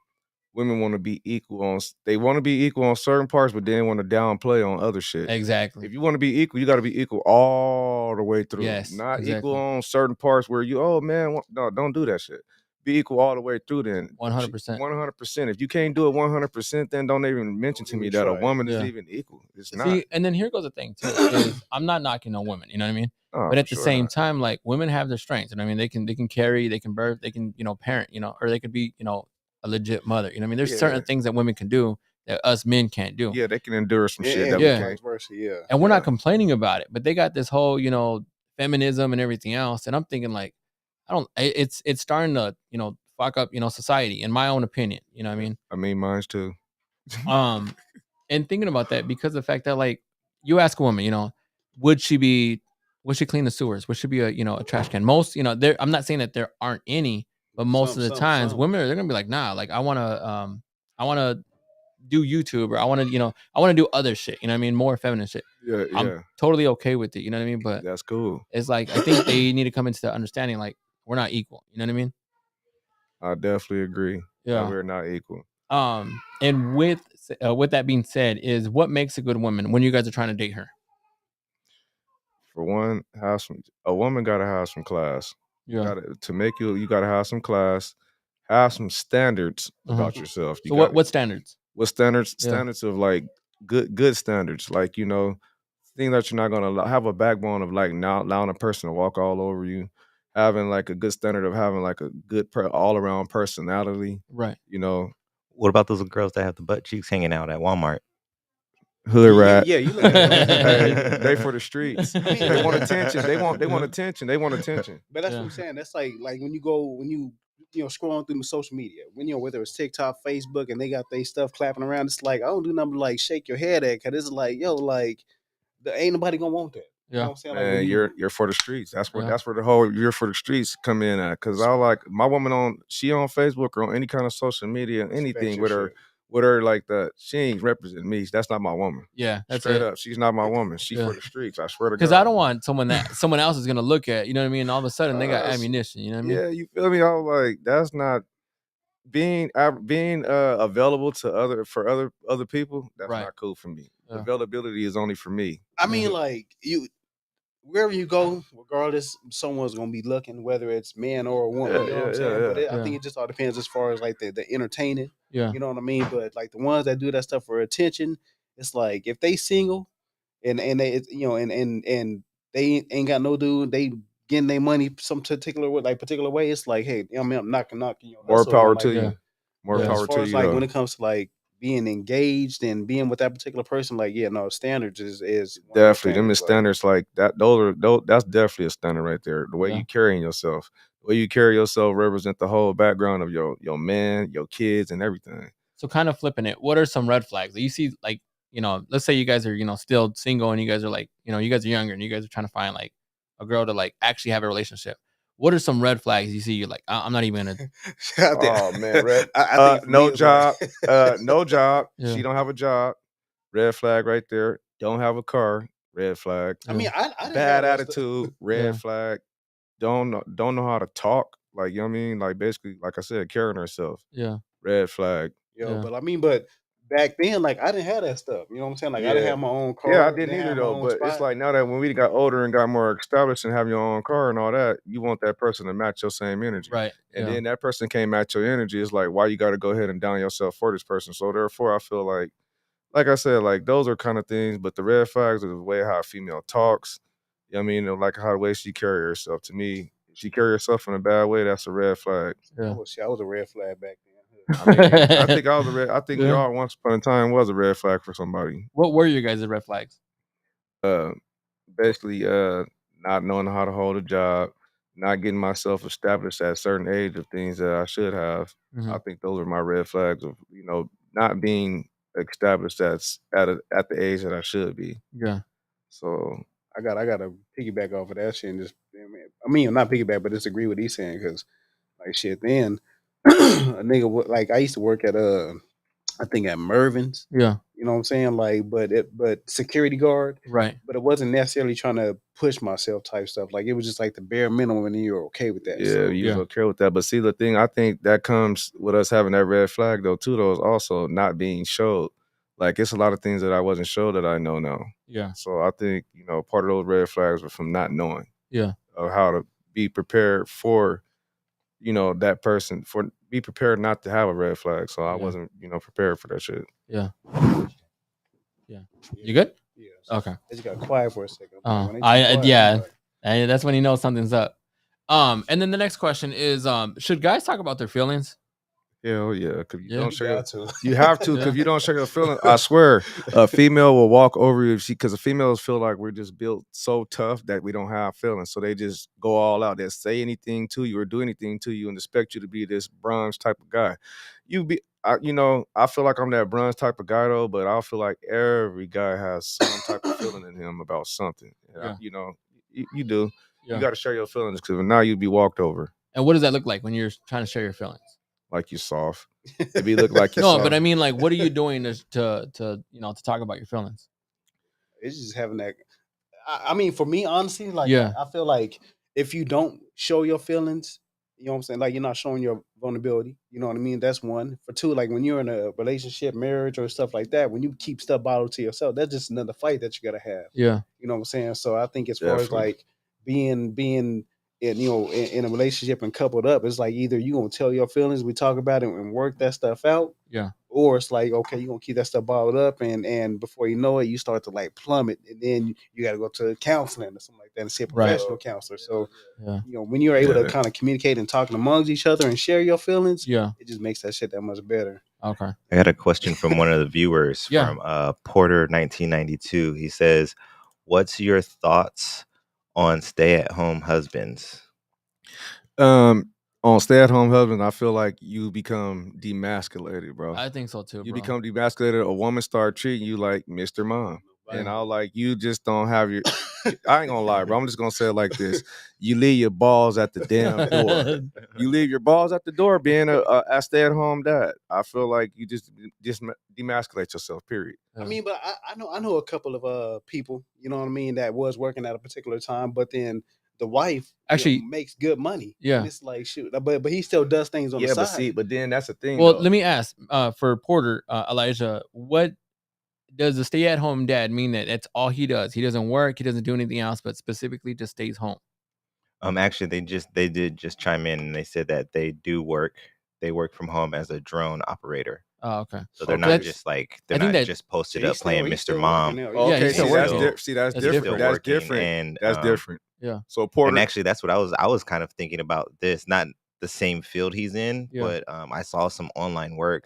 Women want to be equal they want to be equal on certain parts, but then want to downplay on other shit. Exactly. If you want to be equal, you got to be equal all the way through. Yes. Not equal on certain parts where no, don't do that shit. Be equal all the way through then. 100%. 100%. If you can't do it 100%, then don't even mention to me that a woman is even equal. It's not. See, and then here goes the thing too. Is I'm not knocking on women, you know what I mean? But at the same time, like, women have their strengths. You know what I mean? They can carry, they can birth, they can, parent, or they could be, a legit mother. You know what I mean? There's certain things that women can do that us men can't do. Yeah, they can endure some shit. And we're not complaining about it, but they got this whole, feminism and everything else. And I'm thinking, like, it's starting to, fuck up, society, in my own opinion. You know what I mean? I mean, mine's too. And thinking about that, because of the fact that, like, you ask a woman, would she clean the sewers? Would she be a trash can? Most, there. I'm not saying that there aren't any, but most of the times, women they're gonna be like, nah, like I wanna do YouTube, or I wanna do other shit. You know what I mean? More feminine shit. Yeah, I'm totally okay with it. You know what I mean? But that's cool. it's like I think they need to come into the understanding like we're not equal. You know what I mean? I definitely agree. Yeah, we're not equal. And with that being said, is what makes a good woman when you guys are trying to date her? For one, a woman gotta have some class. Yeah. You gotta have some class, have some standards about yourself. So what standards? What standards? Yeah. Standards of like good standards. Like, things that you're not gonna have a backbone of, like, not allowing a person to walk all over you, having like a good standard of having like a good all around personality. Right. What about those girls that have the butt cheeks hanging out at Walmart? Hood rat. Yeah, you look at they for the streets. They want attention. They want attention. They want attention. But that's what I'm saying. That's like when you scrolling through social media, whether it's TikTok, Facebook, and they got their stuff clapping around. It's like I don't do nothing but like shake your head at, because it's like, ain't nobody gonna want that. Yeah. You know what I'm saying? Like, you're for the streets. That's where the whole you're for the streets come in at. Because I like my woman on Facebook or on any kind of social media, anything with her like that. She ain't representing me. That's not my woman. Yeah, that's straight up. She's not my woman. She's for the streets. I swear to God. Because I don't want someone else is gonna look at. You know what I mean? And all of a sudden they got ammunition. You know what I mean? Yeah, you feel me? I was like, that's not being available to other people. That's not cool for me. Yeah. Availability is only for me. I mean, like wherever you go, regardless, someone's gonna be looking, whether it's man or a woman. You know what I'm saying? But I think it just all depends as far as like the entertaining. Yeah. You know what I mean? But like the ones that do that stuff for attention, it's like if they single and they and they ain't got no dude, they getting their money some particular way. It's like, hey, I'm knocking. More power to you. More power to you. As far as like when it comes to like being engaged and being with that particular person, like standards is definitely them is standards like that. That's definitely a standard right there. The way you carrying yourself, the way you carry yourself represent the whole background of your man, your kids, and everything. So kind of flipping it, what are some red flags that you see? Like, let's say you guys are still single and you guys are like, you guys are younger and you guys are trying to find like a girl to like actually have a relationship. What are some red flags you see? You're like, I'm not even gonna. Oh man, no job. No job. Yeah. She don't have a job. Red flag right there. Don't have a car. Red flag. I mean, I bad attitude. Red flag. Don't know how to talk. Like, you know what I mean? Like, basically, like I said, carrying herself. Yeah. Red flag. But back then, like, I didn't have that stuff. You know what I'm saying? Like, I didn't have my own car. Yeah, I didn't either though. But it's like now that when we got older and got more established and have your own car and all that, you want that person to match your same energy. Right. And then that person can't match your energy. It's like, why you got to go ahead and down yourself for this person? So therefore, I feel like I said, like those are kind of things. But the red flags are the way how a female talks. You know what I mean? Like how the way she carry herself. To me, if she carry herself in a bad way, that's a red flag. Yeah. I was a red flag back then. I mean, I think I was a red. I think y'all once upon a time was a red flag for somebody. What were you guys' red flags? Basically, not knowing how to hold a job, not getting myself established at a certain age of things that I should have. Mm-hmm. I think those are my red flags of not being established at the age that I should be. Yeah. So I got to piggyback off of that shit and just, I mean, not piggyback, but disagree with he's saying, because like shit, then a nigga like I used to work at I think at Mervin's. Yeah. You know what I'm saying? Like, but security guard. Right. But it wasn't necessarily trying to push myself type stuff. Like, it was just like the bare minimum, and you're okay with that. Yeah, so, you're okay with that. But see, the thing, I think that comes with us having that red flag though too, though, is also not being showed. Like, it's a lot of things that I wasn't showed that I know now. Yeah. So I think, part of those red flags were from not knowing. Yeah. Of how to be prepared for, that person, be prepared not to have a red flag. So I wasn't, prepared for that shit. Yeah. Yeah. You good? Yeah. Okay. I just got quiet for a second. That's when you know something's up. And then the next question is, should guys talk about their feelings? Hell yeah, because you don't show you have to, because you don't show your feelings. I swear, a female will walk over you because the females feel like we're just built so tough that we don't have feelings, so they just go all out. They'll say anything to you or do anything to you and expect you to be this bronze type of guy. I feel like I'm that bronze type of guy though, but I feel like every guy has some type of feeling in him about something. You do. You got to share your feelings because now you'd be walked over. And what does that look like when you're trying to share your feelings? Like you soft. If you look like you no, soft. but I mean, like, what are you doing to to talk about your feelings? It's just having that. I mean, for me, honestly, like, I feel like if you don't show your feelings, you know what I'm saying? Like, you're not showing your vulnerability. You know what I mean? That's one. For two, like, when you're in a relationship, marriage, or stuff like that, when you keep stuff bottled to yourself, that's just another fight that you got to have. Yeah. You know what I'm saying? So I think as far as like being in a relationship and coupled up, it's like either you gonna tell your feelings, we talk about it and work that stuff out. Yeah. Or it's like, okay, you're gonna keep that stuff bottled up, and before you know it, you start to like plummet, and then you got to go to counseling or something like that and see a professional counselor. So, when you're able to kind of communicate and talk amongst each other and share your feelings, it just makes that shit that much better. Okay. I got a question from one of the viewers from Porter 1992. He says, "What's your thoughts on stay-at-home husbands?" On stay-at-home husband, I feel like you become demasculated, bro. I think so too. You become demasculated. A woman start treating you like Mr. Mom, and I like you just don't have your. I ain't gonna lie, bro. I'm just gonna say it like this: you leave your balls at the damn door. You leave your balls at the door, being a stay-at-home dad. I feel like you just demasculate yourself. Period. I mean, but I know a couple of people, you know what I mean, that was working at a particular time, but then the wife actually makes good money. Yeah, and it's like shoot, but he still does things on the side. But then that's the thing. Well, let me ask for Porter, Elijah, what does the stay-at-home dad mean? That's all he does? He doesn't work. He doesn't do anything else, but specifically just stays home. Actually, they did just chime in and they said that they do work. They work from home as a drone operator. Oh, okay. So they're not just like just posted up playing Mr. Mom. Okay, that's different. That's different. That's different. Yeah. So Porter, and actually, that's what I was kind of thinking about this. Not the same field he's in, but I saw some online work,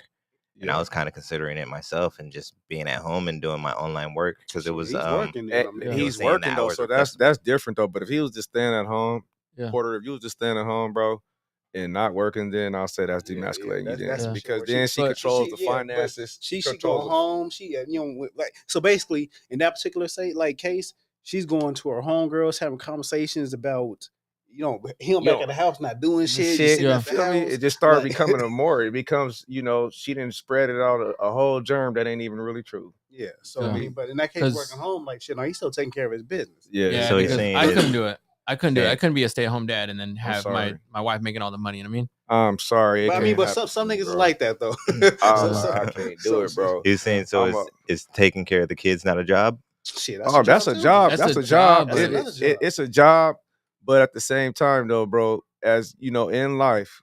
and I was kind of considering it myself and just being at home and doing my online work because it was he's working. He's working though, so that's different though. But if he was just staying at home, Porter, if you was just staying at home, bro, and not working, then I'll say that's demasculating you. That's because then she controls the finances. She go home. She like so basically in that particular case, she's going to her homegirls having conversations about him back at the house not doing shit. It just started becoming a more. It becomes she didn't spread it out a whole germ that ain't even really true. Yeah. So I mean, but in that case, working home like shit, he's still taking care of his business. Yeah. So he's saying I couldn't do it. I couldn't do it. I couldn't be a stay-at-home dad and then have my wife making all the money. You know what I mean? I'm sorry. But some niggas is like that though. I can't do it, bro. He's saying is taking care of the kids not a job? Shit, that's a job. That's a job. It's a job. But at the same time, though, bro, as you know, in life,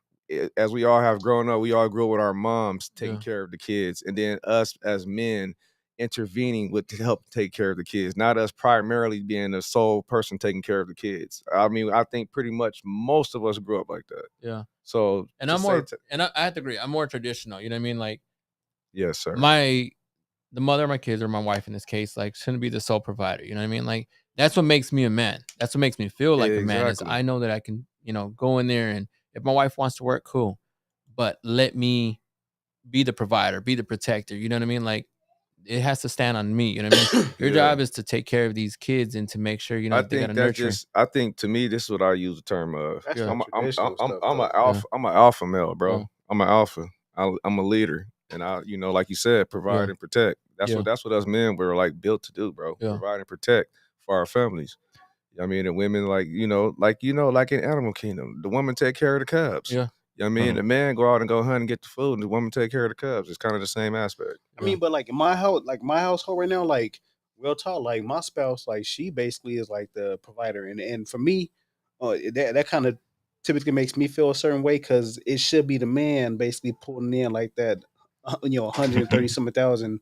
as we all have grown up, we all grew up with our moms taking care of the kids, and then us as men intervening to help take care of the kids, not us primarily being the sole person taking care of the kids. I mean, I think pretty much most of us grew up like that. Yeah. So, and I'm more, and I have to agree, I'm more traditional. You know what I mean? Like, yes, sir. The mother of my kids, or my wife in this case, like, shouldn't be the sole provider. You know what I mean? Like, that's what makes me a man. That's what makes me feel like a man. Is I know that I can, go in there, and if my wife wants to work, cool, but let me be the provider, be the protector. You know what I mean? Like, it has to stand on me. You know what I mean? Your job is to take care of these kids and to make sure they got to nurture. I think to me, this is what I use the term of. I'm an alpha male, bro. I'm an alpha. I'm a leader, and like you said, provide and protect. That's what us men were like built to do, bro. Provide and protect for our families. I mean, and women like in Animal Kingdom, the woman take care of the cubs. Yeah. You know what I mean? The man go out and go hunt and get the food, and the woman take care of the cubs. It's kind of the same aspect. I mean, but like in my household right now, like real talk, like my spouse, like she basically is like the provider, and for me, that kind of typically makes me feel a certain way because it should be the man basically pulling in like that, 130 something thousand,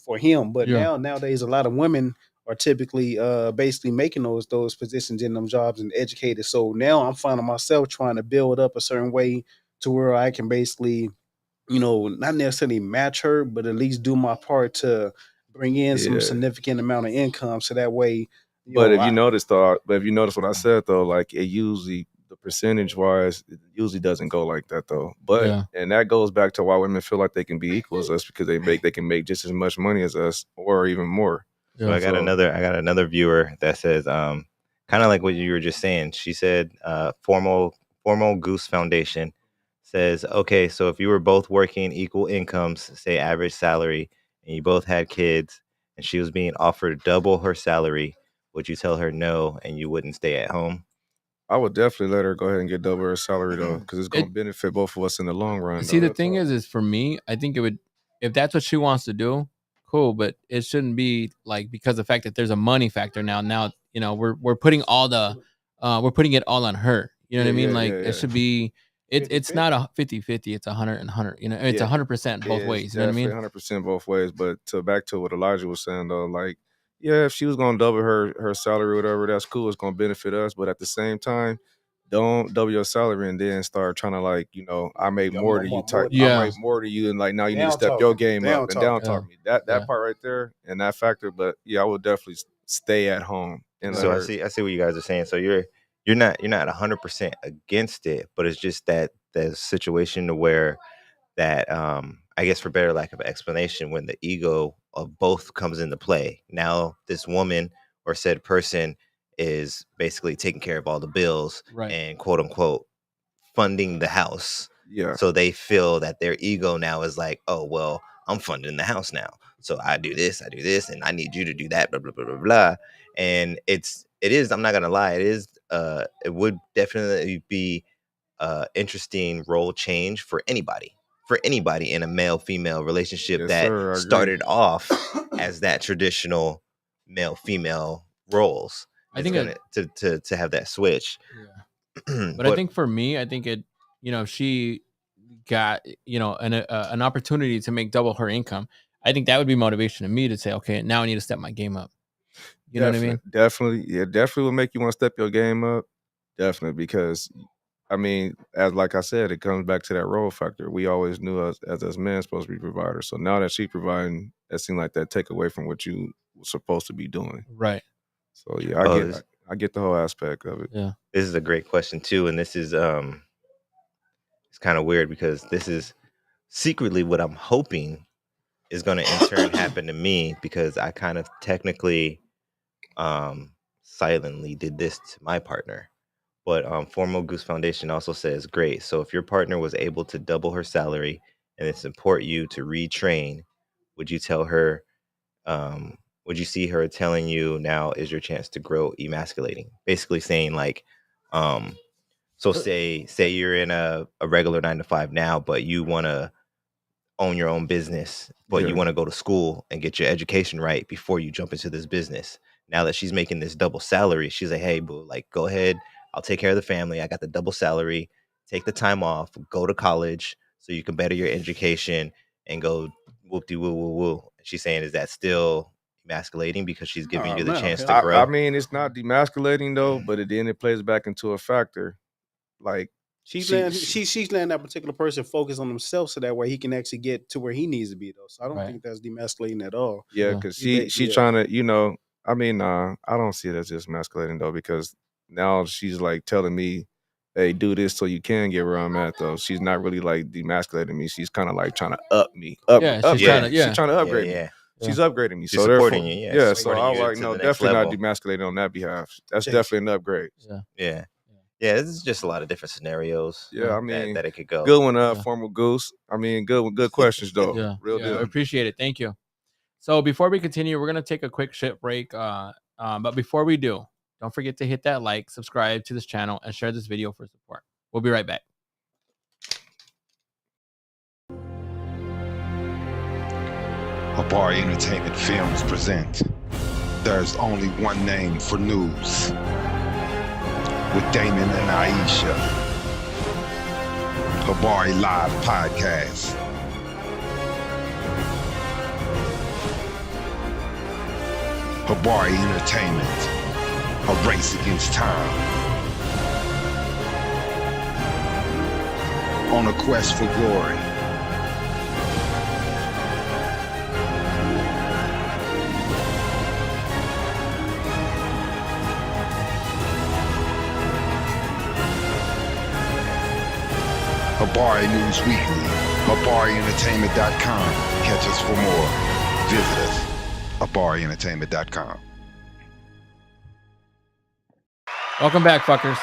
for him. But nowadays, a lot of women are typically basically making those positions in them jobs and educated. So now I'm finding myself trying to build up a certain way to where I can basically, not necessarily match her, but at least do my part to bring in some significant amount of income. So that way, if you notice what I said though, like it usually the percentage wise, it usually doesn't go like that though. But and that goes back to why women feel like they can be equal as us, because they can make just as much money as us or even more. So I got another viewer that says kind of like what you were just saying. She said formal Goose Foundation says, okay, so if you were both working equal incomes, say average salary, and you both had kids, and she was being offered double her salary, would you tell her no and you wouldn't stay at home? I would definitely let her go ahead and get double her salary though, because it's going to benefit both of us in the long run. See, the thing is for me, I think it would, if that's what she wants to do, cool, but it shouldn't be like because of the fact that there's a money factor now. Now, you know, we're putting all the we're putting it all on her. You know what I mean? Like it should be it's not a 50-50, it's 100 and 100. You know, it's 100% both ways. You know what I mean? 100% both ways. But back to what Elijah was saying though, like, yeah, if she was gonna double her salary or whatever, that's cool. It's gonna benefit us. But at the same time, don't double your salary and then start trying to, like, you know, I make more than you. I make more than you, and like now you need to step your game up and down talk me. That part right there and that factor. But yeah, I would definitely stay at home. And so I see what you guys are saying. So you're not 100% against it, but it's just that the situation where that I guess for better lack of explanation, when the ego of both comes into play. Now this woman or said person is basically taking care of all the bills and quote unquote funding the house. Yeah. So they feel that their ego now is like, oh well, I'm funding the house now. So I do this, and I need you to do that, blah blah blah blah blah. And it is, I'm not gonna lie, it would definitely be interesting role change for anybody in a male-female relationship started off as that traditional male-female roles. I think to have that switch. Yeah. But I think for me, I think it, you know, if she got, you know, an opportunity to make double her income, I think that would be motivation to me to say, okay, now I need to step my game up. You know what I mean? Definitely. Yeah, definitely will make you want to step your game up. Definitely, because I mean, like I said, it comes back to that role factor. We always knew us as men supposed to be providers. So now that she's providing, it seemed like that take away from what you were supposed to be doing. Right. So yeah, I get the whole aspect of it. Yeah. This is a great question too, and this is it's kind of weird because this is secretly what I'm hoping is going to in turn happen to me, because I kind of technically silently did this to my partner. But Formal Goose Foundation also says, great. So if your partner was able to double her salary and then support you to retrain, would you tell her, would you see her telling you now is your chance to grow emasculating? Basically saying like, so say you're in a regular 9-to-5 now, but you want to own your own business, but you want to go to school and get your education right before you jump into this business. Now that she's making this double salary, she's like, hey, boo, like, go ahead. I'll take care of the family. I got the double salary. Take the time off. Go to college so you can better your education and go whoop-de-woo-woo-woo. She's saying, is that still emasculating because she's giving you the chance to grow? I mean, it's not demasculating though, but then it plays back into a factor. Like she's letting that particular person focus on himself so that way he can actually get to where he needs to be though. So I don't think that's demasculating at all. Yeah, because she's trying to, you know, I mean, I don't see it as just emasculating though, because now she's like telling me, hey, do this so you can get where I'm at though. She's not really like demasculating me. She's kind of like trying to up me. She's trying to upgrade me. She's upgrading me. She's supporting you. Yeah. So I was like, no, definitely not demasculating on that behalf. That's definitely an upgrade. Yeah. Yeah, this is just a lot of different scenarios. Yeah, I mean, that it could go. Good one, Formal Goose. I mean, good questions though. Real good. I appreciate it. Thank you. So before we continue, we're gonna take a quick shit break. But before we do, don't forget to hit that like, subscribe to this channel, and share this video for support. We'll be right back. Habari Entertainment Films present There's Only One Name for News with Damon and Iesha. Habari Live Podcast. Habari Entertainment. A race against time. On a quest for glory. Habari News Weekly. HabariEntertainment.com. Catch us for more. Visit us. HabariEntertainment.com. Welcome back, fuckers.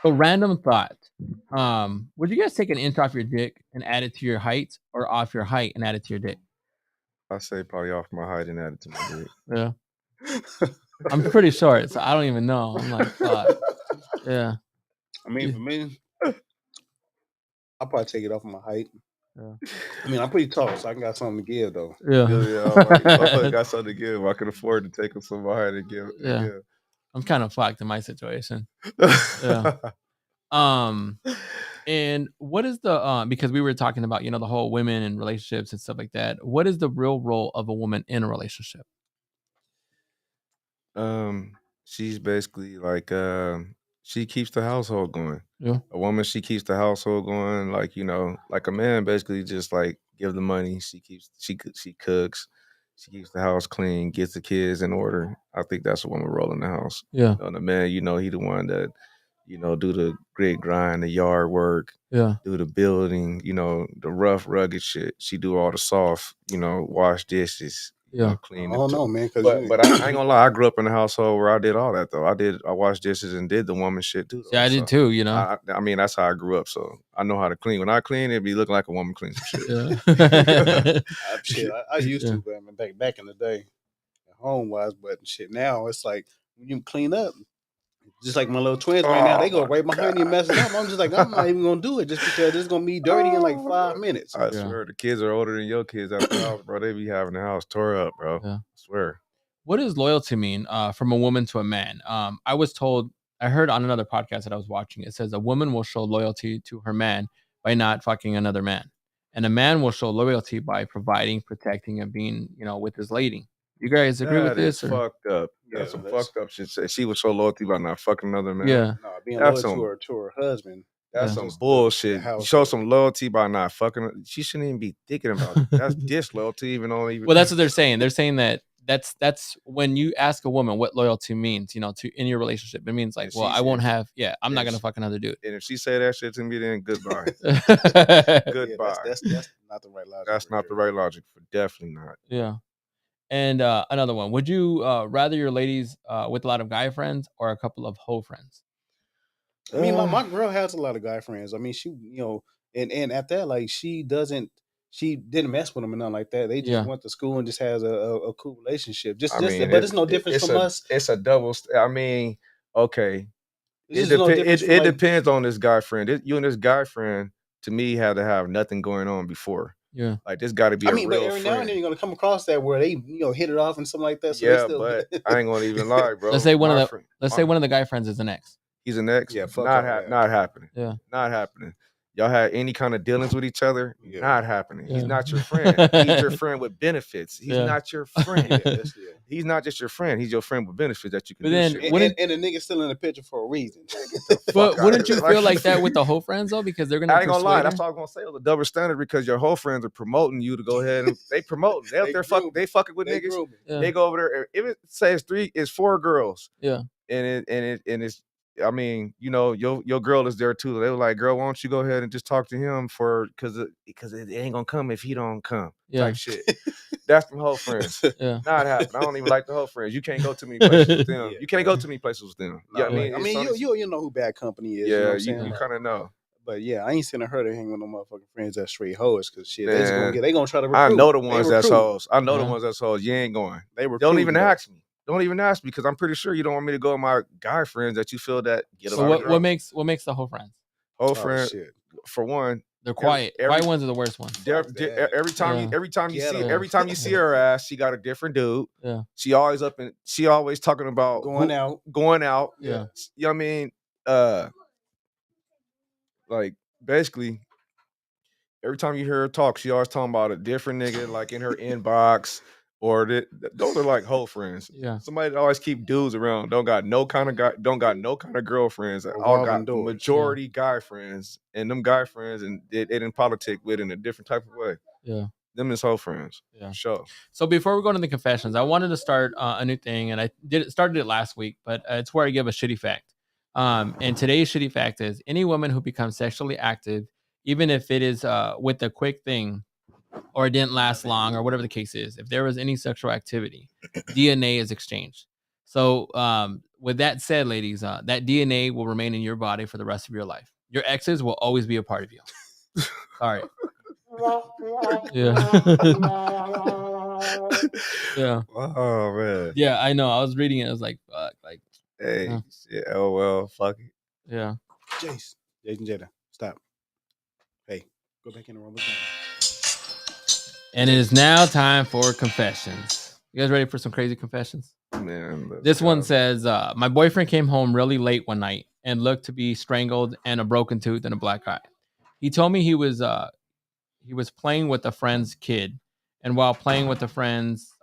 So, random thought. Would you guys take an inch off your dick and add it to your height, or off your height and add it to your dick? I say probably off my height and add it to my dick. Yeah. I'm pretty short, so I don't even know. I'm like, fuck. Yeah. I mean, for me, I'll probably take it off of my height. Yeah. I mean, I'm pretty tall, so I got something to give, though. Yeah. I got something to give. I can afford to take them some of my height and give. Yeah. I'm kind of fucked in my situation. Yeah. And what is the because we were talking about, the whole women and relationships and stuff like that. What is the real role of a woman in a relationship? She's basically like she keeps the household going. Yeah. A woman, she keeps the household going, like, like a man basically just like give the money. She cooks, she keeps the house clean, gets the kids in order. I think that's a woman role in the house. Yeah. And the man, he the one that, do the grit grind, the yard work, Yeah. do the building, the rough, rugged shit. She do all the soft, wash dishes, clean. I don't know, man. But I ain't gonna lie, I grew up in a household where I did all that though. I washed dishes and did the woman shit too. Yeah, I did too. I mean, that's how I grew up, so I know how to clean. When I clean, it'd be looking like a woman cleans some shit. Shit, I used to, but back in the day, home wise. But shit, now it's like when you clean up. Just like my little twins right now, they go right behind you and mess it up. I'm just like, I'm not even gonna do it just because it's gonna be dirty in like 5 minutes. I swear, the kids are older than your kids at the house, bro. They be having the house tore up, bro. Yeah. I swear. What does loyalty mean from a woman to a man? I heard on another podcast that I was watching, it says a woman will show loyalty to her man by not fucking another man. And a man will show loyalty by providing, protecting, and being, with his lady. You guys agree with this? That is fucked up. That's some fucked up shit. She was so loyalty about not fucking another man. Yeah. No, being loyal to her husband. That's some bullshit. Show some loyalty by not fucking. She shouldn't even be thinking about it. That's disloyalty, Well, that's what they're saying. They're saying that that's when you ask a woman what loyalty means, to in your relationship. It means like, well, I won't have. Yeah, I'm not gonna fuck another dude. And if she say that shit to me, then goodbye. Goodbye. That's not the right logic. That's not the right logic. Definitely not. Yeah. And another one. Would you rather your ladies with a lot of guy friends or a couple of hoe friends? I mean, my girl has a lot of guy friends. I mean, she, and at that, like, she didn't mess with them and nothing like that. They just went to school and just has a cool relationship. But it's no difference from us. It's a double. I mean, okay. It depends on this guy friend. You and this guy friend, to me, had to have nothing going on before. Yeah, like this got to be. But every now and then you're gonna come across that where they hit it off and something like that. So but I ain't gonna even lie, bro. Let's say one of the guy friends is an ex. He's an ex. Yeah, not happening. Yeah, not happening. Y'all had any kind of dealings with each other? Yeah. Not happening. Yeah. He's not your friend. He's your friend with benefits. He's not your friend. He's not just your friend. He's your friend with benefits that you can. But then, and the nigga's still in the picture for a reason. But wouldn't you feel like that with the whole friends though? Because they're gonna. I ain't gonna lie. That's all I'm gonna say. It was a double standard because your whole friends are promoting you to go ahead and they promote. They fucking with niggas. They go over there. If it says it's 4 girls. Yeah. And it's. I mean, your girl is there too. They were like, "Girl, why don't you go ahead and just talk to him because it ain't gonna come if he don't come." Yeah. Type shit. That's from whole friends. Yeah. Not happening. I don't even like the whole friends. You can't go too many places with them. You can't go too many places with them. Yeah, I mean, you know who Bad Company is. Yeah, you kind of know. But yeah, I ain't seen her to hang with no motherfucking friends that's straight hoes because shit, they gonna try to recruit. I know the ones that's hoes. I know the ones that's hoes. You ain't going. Don't even ask me. Don't even ask me because I'm pretty sure you don't want me to go with my guy friends that you feel that get. So what makes the whole friends? Whole friend, for one, they're quiet. Quiet ones are the worst ones. Every time you see her ass, she got a different dude. Yeah, she always talking about going out. Yeah, you know what I mean. Like basically, every time you hear her talk, she always talking about a different nigga, like in her inbox. Or those are like whole friends. Yeah. Somebody that always keep dudes around. Don't got no kind of girlfriends. All got majority guy friends. And them guy friends and they didn't politic with in a different type of way. Yeah. Them is whole friends. Yeah. Sure. So before we go into the confessions, I wanted to start a new thing, and I started it last week, but it's where I give a shitty fact. And today's shitty fact is any woman who becomes sexually active, even if it is with a quick thing or it didn't last long or whatever the case is, if there was any sexual activity, DNA is exchanged. So with that said, ladies, that DNA will remain in your body for the rest of your life. Your exes will always be a part of you. Sorry. Yeah. Yeah. Oh man. Yeah, I know. I was reading it. I was like, fuck. Like, Hey, shit, oh well, fuck it. yeah. Jason Jada, stop. Hey, go back in the room with me. And it is now time for confessions. You guys ready for some crazy confessions? Man, this one says, my boyfriend came home really late one night and looked to be strangled and a broken tooth and a black eye. He told me he was playing with a friend's kid, and while playing with the friend's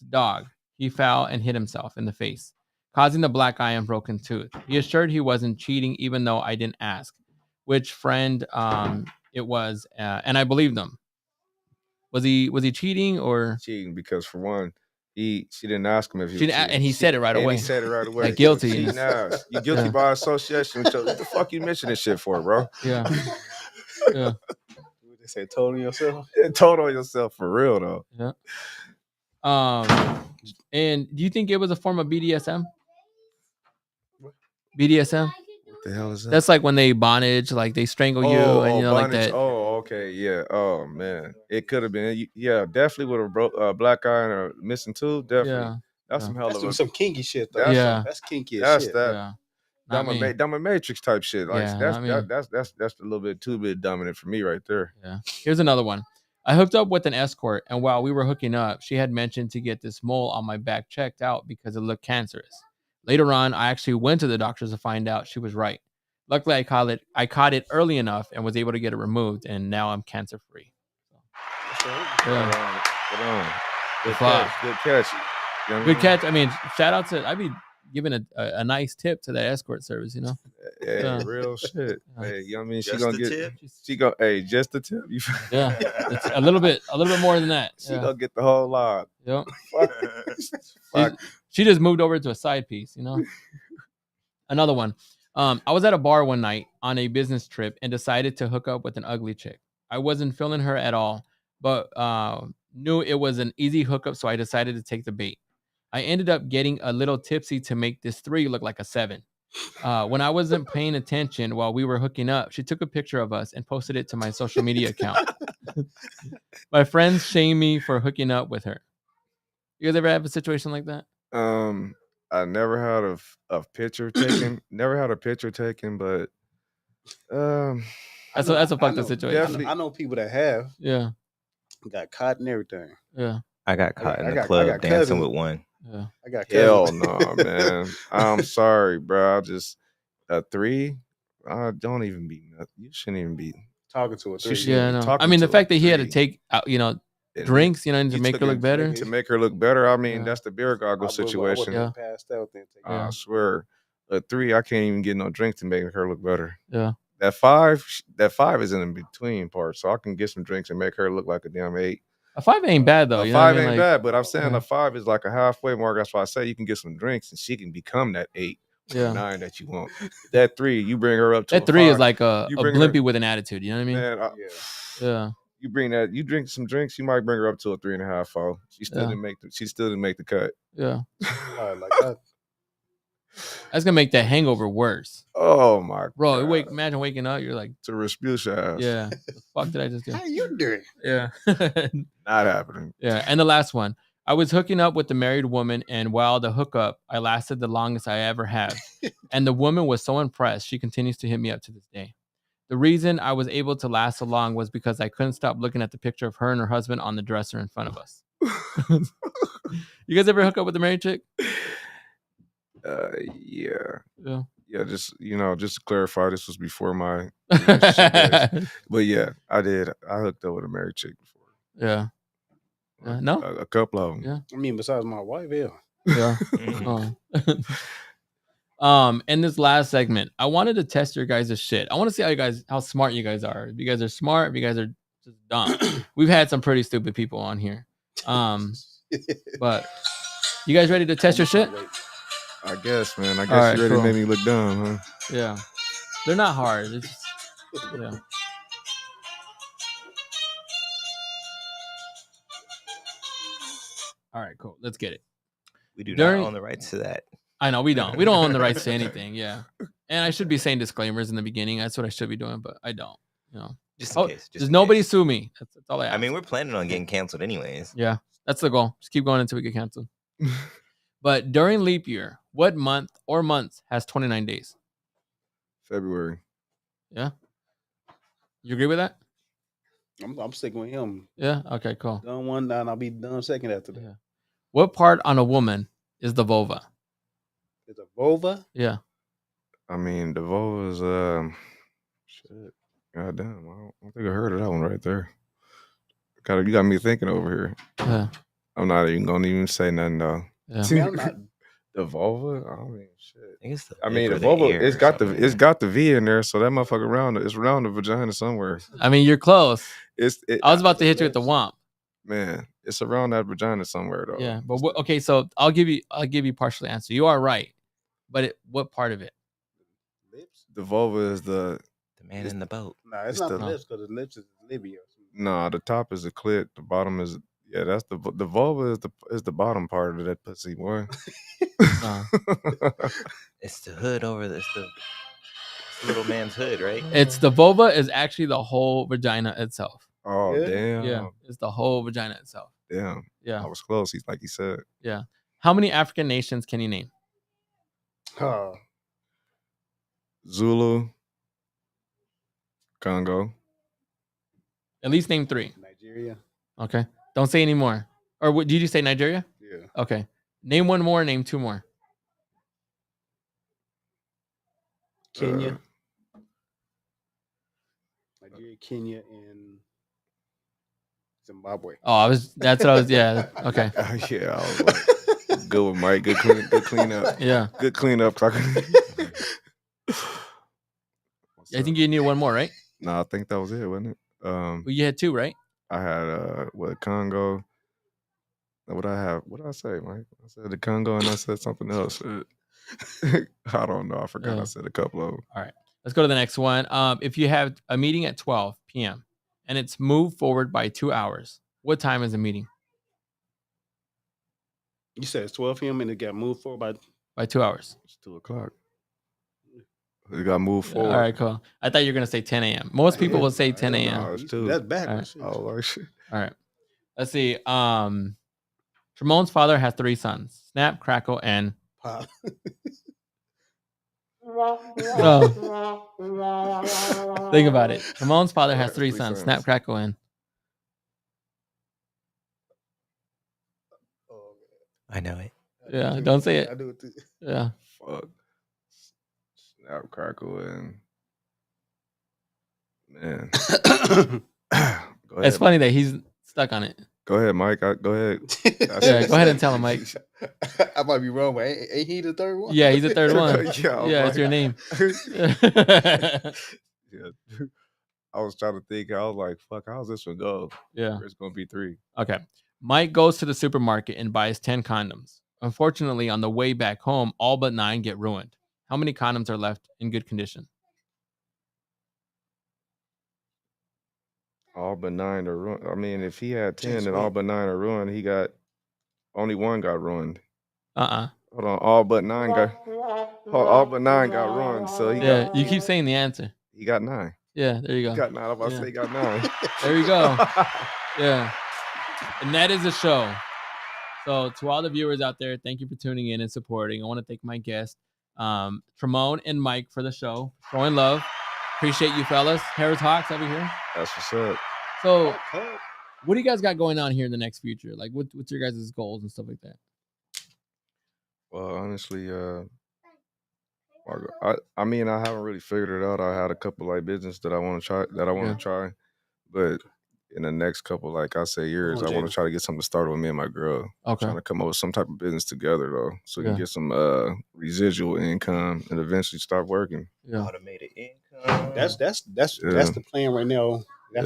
dog, he fell and hit himself in the face, causing the black eye and broken tooth. He assured he wasn't cheating, even though I didn't ask which friend it was, and I believed him. Was he cheating or cheating? Because for one, she didn't ask him if he was cheating. And he said it right away. He said it right away. Like guilty. You guilty by association. What the fuck you mentioning this shit for, bro? Yeah. Yeah. They say told on yourself? Yeah, told on yourself for real though. Yeah. And do you think it was a form of BDSM? BDSM? What the hell is that? That's like when they bondage, like they strangle you, and bondage. like that. Oh, okay, yeah. Oh man, it could have been. Yeah, definitely with a black eye and a missing tooth. Definitely, that's some hell of some kinky shit though. That's kinky as shit. That. Dominatrix type shit. Like that's a little bit too dominant for me right there. Yeah. Here's another one. I hooked up with an escort, and while we were hooking up, she had mentioned to get this mole on my back checked out because it looked cancerous. Later on, I actually went to the doctors to find out she was right. Luckily, I caught it early enough and was able to get it removed, and now I'm cancer free. Yeah. Good catch. Good catch. I mean, shout out to I'd be giving a nice tip to that escort service, you know. Yeah, real shit. Hey, you know what I mean? Just Just the tip. Yeah, it's a little bit more than that. She gonna get the whole lot. Yep. She just moved over to a side piece, you know. Another one. I was at a bar one night on a business trip and decided to hook up with an ugly chick. I wasn't feeling her at all, but knew it was an easy hookup, so I decided to take the bait. I ended up getting a little tipsy to make this 3 look like a 7. When I wasn't paying attention while we were hooking up, she took a picture of us and posted it to my social media account. My friends shame me for hooking up with her. You guys ever have a situation like that? I never had a picture taken. Never had a picture taken, but that's a fucked up situation. I know people that have. Yeah. Got caught and everything. Yeah. I got caught in the club dancing with one. Yeah. I got hell no, man. I'm sorry, bro. I just a 3. I don't even be. You shouldn't even be talking to a 3. Yeah, no. I mean, the fact that he had to take drinks, to make her look better. To make her look better. I mean, that's the beer goggle situation. I swear, a 3, I can't even get no drink to make her look better. Yeah. That 5 is in between part, so I can get some drinks and make her look like a damn 8. A 5 ain't bad though. A 5 ain't bad, but I'm saying a 5 is like a halfway mark. That's why I say you can get some drinks and she can become that 8. Yeah. 9 that you want. That 3, you bring her up to that 3 is like a blimpy with an attitude. You know what I mean? Man, yeah. You bring that. You drink some drinks. You might bring her up to a 3.5, 4. She still didn't make the cut. Yeah. Like that. That's gonna make that hangover worse. Oh my bro! Imagine waking up. You're like to Respucia ass. Yeah. The fuck did I just do? How you doing? Yeah. Not happening. Yeah. And the last one. I was hooking up with a married woman, and while the hookup, I lasted the longest I ever have. And the woman was so impressed, she continues to hit me up to this day. The reason I was able to last so long was because I couldn't stop looking at the picture of her and her husband on the dresser in front of us. You guys ever hook up with a married chick? Yeah. Just to clarify, this was before my relationship days. But yeah, I did. I hooked up with a married chick before. Yeah. No, a couple of them. Yeah. I mean, besides my wife, yeah. In this last segment, I wanted to test your guys' shit. I want to see how smart you guys are. If you guys are smart, if you guys are just dumb. We've had some pretty stupid people on here. But you guys ready to test your shit? I guess, man. I guess right, you ready cool. to make me look dumb, huh? Yeah. They're not hard. It's just, yeah. All right, cool. Let's get it. We do not own the rights to that. I know we don't. We don't own the rights to anything. Yeah. And I should be saying disclaimers in the beginning. That's what I should be doing, but I don't. You know. Just in case. Just nobody sue me. That's all I ask. I mean, we're planning on getting canceled anyways. Yeah. That's the goal. Just keep going until we get canceled. But during leap year, what month or months has 29 days? February. Yeah. You agree with that? I'm sticking with him. Yeah. Okay, cool. Done one, and I'll be done second after that. Yeah. What part on a woman is the vulva? Is a vulva? Yeah. I mean, the vulva is shit. Goddamn, I don't think I heard of that one right there. You got me thinking over here. Yeah. I'm not even gonna say nothing though. Yeah. The vulva? I mean, shit. I mean, the vulva. It's got the V in there, so that motherfucker around. It's around the vagina somewhere. I mean, you're close. I was about to hit you with the womp. Man, it's around that vagina somewhere though. Yeah, but okay, so I'll give you partial answer. You are right, but what part of it? Lips. The vulva is the man in the boat. No, it's not the lips because the lips is Libya. No, the top is the clit. The bottom is that's the vulva is the bottom part of that pussy, boy. It's the hood over this. The little man's hood, right? It's the vulva is actually the whole vagina itself. Oh damn! Yeah, it's the whole vagina itself. Damn. Yeah, I was close. He's like he said. Yeah. How many African nations can you name? Zulu, Congo. At least name 3. Nigeria. Okay. Don't say any more. Or what, did you say Nigeria? Yeah. Okay. Name 1 more. Name 2 more. Kenya. Nigeria, Kenya, and Zimbabwe. Oh, that's what I was. Yeah. Okay. Yeah. I was like, good with Mike. Good cleanup. Yeah. Good cleanup. I think you need 1 more, right? No, I think that was it, wasn't it? Well, you had 2, right? I had Congo. What I have? What did I say, Mike? I said the Congo, and I said something else. I don't know. I forgot. I said a couple of them. All right. Let's go to the next one. If you have a meeting at 12 p.m. and it's moved forward by 2 hours, what time is the meeting? You said it's 12 p.m. and it got moved forward by 2 hours. It's 2:00. It got moved forward. All right, cool. I thought you were gonna say 10 a.m. Most people will say 10 a.m. No, it's 2. That's backwards. All right. All right. Let's see. Tramon's father has 3 sons: Snap, Crackle, and Pop. Think about it. Tramon's father has 3 sons: Snap, Crackle, and I know it. Yeah, don't say it. I do it too. Yeah. Fuck. Snap, Crackle, and man. Go ahead. It's funny that he's stuck on it. Go ahead, Mike. Go ahead. Yeah, go ahead and tell him, Mike. I might be wrong, but ain't he the third one? Yeah, he's the third one. Yeah, it's your name. Yeah. I was trying to think. I was like, fuck, how's this one go? Yeah. It's going to be 3. Okay. Mike goes to the supermarket and buys 10 condoms. Unfortunately, on the way back home, all but 9 get ruined. How many condoms are left in good condition? All but 9 are ruined. I mean, if he had 10 and all but 9 are ruined, he got only 1 got ruined. Hold on, all but 9 got ruined. So he got, you keep saying the answer. He got 9. Yeah, there you go. He got 9. I was about to say he got 9. There you go. Yeah. And that is the show. So to all the viewers out there, thank you for tuning in and supporting. I want to thank my guests, Tramon and Mike, for the show. Showing love. Appreciate you fellas. Harris Hawks over here. That's what's up. So what do you guys got going on here in the next future? Like what's your guys' goals and stuff like that? Well, honestly, I mean, I haven't really figured it out. I had a couple like business that I want to try, but in the next couple, like I say, years, I want to try to get something started with me and my girl. Okay. Trying to come up with some type of business together though, so we can get some residual income and eventually start working. Yeah. Automated income. That's the plan right now. I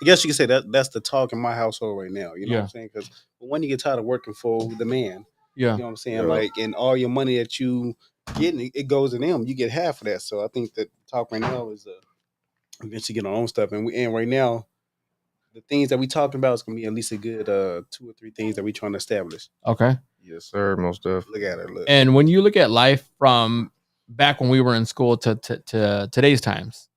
guess you could say that's the talk in my household right now. You know what I'm saying? Because when you get tired of working for the man, You know what I'm saying? Like, and all your money that you getting, it goes to them. You get half of that. So I think that talk right now is eventually get our own stuff. And right now, the things that we talking about is gonna be at least a good 2 or 3 things that we trying to establish. Okay. Yes, sir. Most definitely. Look at it. Look. And when you look at life from back when we were in school to today's times,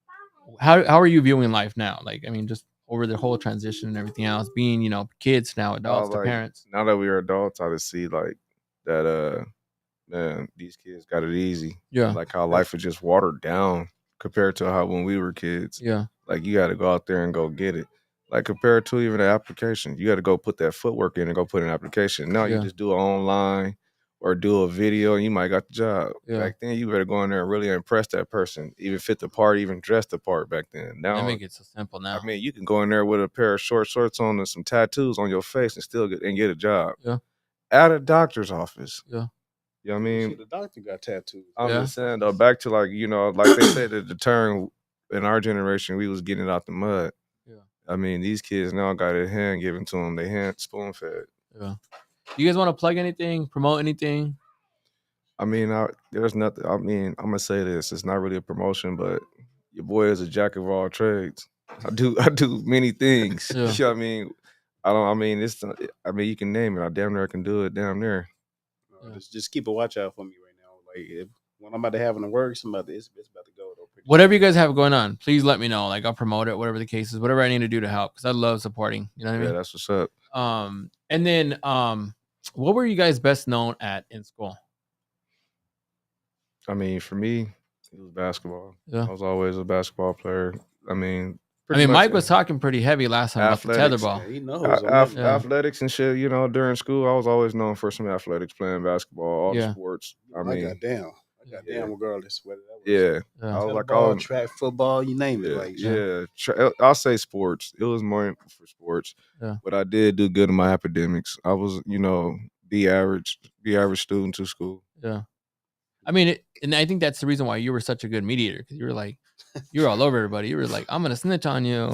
how are you viewing life now? Like, I mean, just over the whole transition and everything else, being, you know, kids now, adults to parents. Now that we are adults, I just see like that man, these kids got it easy. Yeah. Like how life is just watered down compared to how when we were kids. Yeah. Like you gotta go out there and go get it. Like compared to even the application. You gotta go put that footwork in and go put an application. Now you just do it online or do a video and you might got the job. Back then you better go in there and really impress that person, even fit the part, even dress the part back then. Now they make it so simple now. I mean, you can go in there with a pair of short shorts on and some tattoos on your face and still get a job. Yeah. At a doctor's office. Yeah. You know what I mean? The doctor got tattoos. I'm just saying though, back to like, you know, like they said that the term in our generation, we was getting it out the mud. Yeah. I mean, these kids now got a hand given to them. They hand spoon fed. Yeah. You guys want to plug anything, promote anything? I mean, there's nothing. I mean, I'm gonna say this. It's not really a promotion, but your boy is a jack of all trades. I do many things. Yeah. You know what I mean? I mean, you can name it. I damn near can do it damn near. Just keep a watch out for me right now. Like when I'm about to have in the works, it's about to go though. Whatever you guys have going on, please let me know. Like I'll promote it, whatever the case is, whatever I need to do to help, because I love supporting. You know what I mean? Yeah, that's what's up. And then what were you guys best known at in school? I mean, for me, it was basketball. Yeah. I was always a basketball player. I mean, Mike was talking pretty heavy last time about the tetherball. Yeah, he knows. Athletics and shit. You know, during school, I was always known for some athletics, playing basketball, all the sports. I mean, I got down regardless whether that was. Yeah. I was like, track, football, you name it. Like, I'll say sports. It was more for sports. Yeah. But I did do good in my academics. I was, you know, the average student to school. Yeah. I mean, and I think that's the reason why you were such a good mediator, because you were like, you were all over everybody. You were like, I'm gonna snitch on you.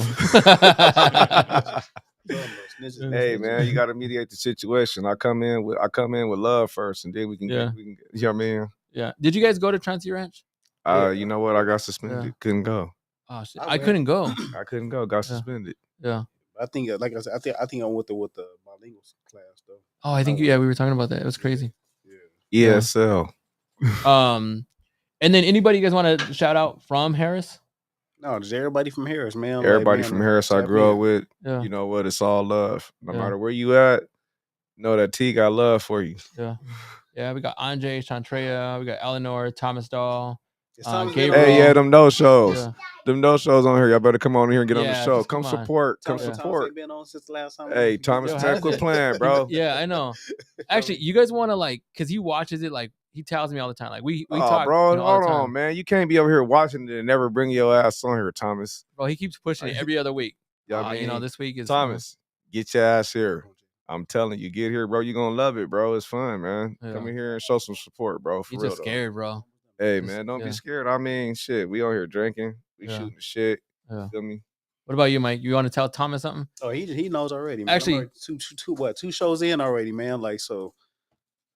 Hey man, you got to mediate the situation. I come in with love first, and then we can. You know what I mean? Yeah. Did you guys go to Transy Ranch? You know what? I got suspended. Yeah. Couldn't go. Oh shit! I couldn't go. I couldn't go. Got suspended. Yeah. I think, like I said, I think I went with the bilingual class though. Oh, I think we were talking about that. It was crazy. Yeah. ESL. And then anybody you guys want to shout out from Harris? No, just everybody from Harris, man. Everybody from Harris I grew up with. Yeah. You know what? It's all love. No matter where you at, know that T got love for you. Yeah. Yeah, we got Andre, Chantrea, we got Eleanor, Thomas Dahl, Gabriel. Hey, yeah, them no shows. Yeah. Them no shows on here. Y'all better come on here and get on the show. Come support. Come support. Ain't been on since the last time. Hey, Thomas Tech, quit playing, bro. Yeah, I know. Actually, you guys want to like, because he watches it, like he tells me all the time. Like we talk. Bro, hold on, man. You can't be over here watching it and never bring your ass on here, Thomas. Bro, he keeps pushing it every other week. You know, this week is Thomas. Get your ass here. I'm telling you, get here, bro. You're gonna love it, bro. It's fun, man. Yeah. Come in here and show some support, bro. For He's real, just scared, bro. Hey, man, don't be scared. I mean, shit, we on here drinking. We shooting the shit. Yeah. Feel me? What about you, Mike? You want to tell Thomas something? Oh, he knows already, man. Actually, two shows in already, man. Like, so,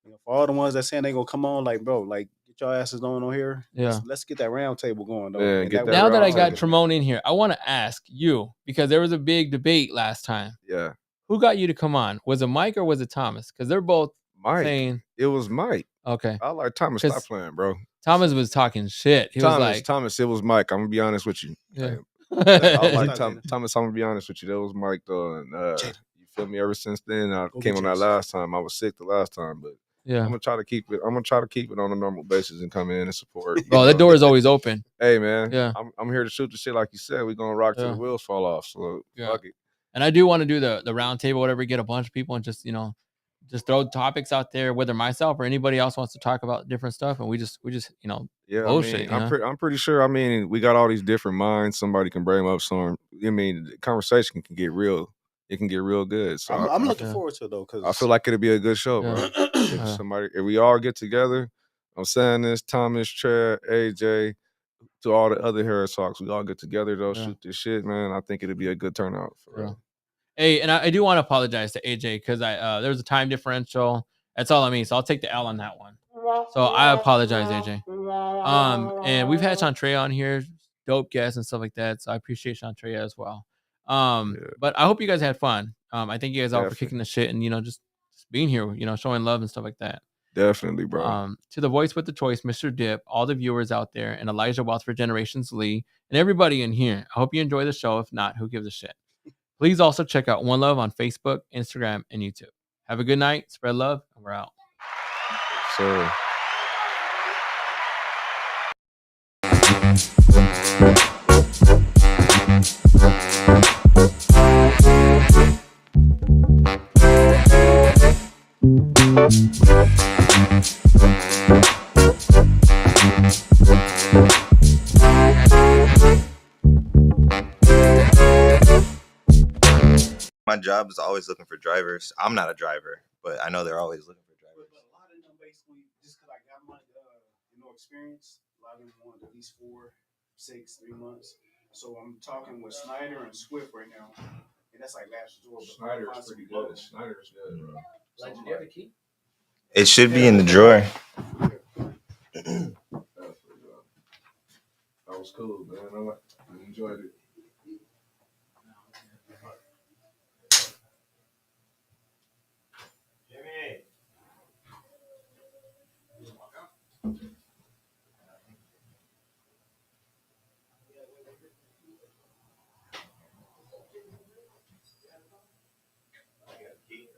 you know, for all the ones that saying they gonna come on, like, bro, like, get your asses on here. Yeah. Let's get that round table going, though. Yeah, now that I got Tremone in here, I want to ask you, because there was a big debate last time. Yeah. Who got you to come on? Was it Mike or was it Thomas? Because they're both saying it was Mike. Okay. I like Thomas. Stop playing, bro. Thomas was talking shit. He was like, Thomas, it was Mike. I'm gonna be honest with you. Yeah. I like Thomas. I'm gonna be honest with you. That was Mike though. And you feel me? Ever since then, I came on that last time. I was sick the last time, but yeah, I'm gonna try to keep it. I'm gonna try to keep it on a normal basis and come in and support. Bro, that door is always open. Hey man, yeah, I'm here to shoot the shit like you said. We're gonna rock till the wheels fall off. So fuck it. And I do want to do the round table, whatever, get a bunch of people and just, you know, just throw topics out there, whether myself or anybody else wants to talk about different stuff, and we just you know, bullshit. I'm pretty sure. I mean, we got all these different minds. Somebody can bring up some. I mean, the conversation can get real. It can get real good. So I'm looking forward to it though, because I feel like it'll be a good show, bro. If we all get together, I'm saying this, Thomas, Trev, AJ, to all the other Harris Hawks, we all get together though, shoot this shit, man. I think it'll be a good turnout for real. Hey, and I do want to apologize to AJ because there was a time differential. That's all I mean. So I'll take the L on that one. So I apologize, AJ. And we've had Shantrea on here, dope guests and stuff like that. So I appreciate Shantrea as well. But I hope you guys had fun. I thank you guys all for kicking the shit and just being here, showing love and stuff like that. Definitely, bro. To the voice with the choice, Mr. Dip, all the viewers out there, and Elijah Watts for Generations Lee, and everybody in here. I hope you enjoy the show. If not, who gives a shit? Please also check out One Love on Facebook, Instagram, and YouTube. Have a good night. Spread love, and we're out. So. My job is always looking for drivers. I'm not a driver, but I know they're always looking for drivers. A lot of them basically, just because I got my experience, a lot of them want at least 4, 6, 3 months. So I'm talking with Snyder and Swift right now, and that's like last resort. Snyder's pretty good. Snyder's good, bro. Like, do you have a key? It should be in the drawer. That was cool, man. I enjoyed it. I got a key.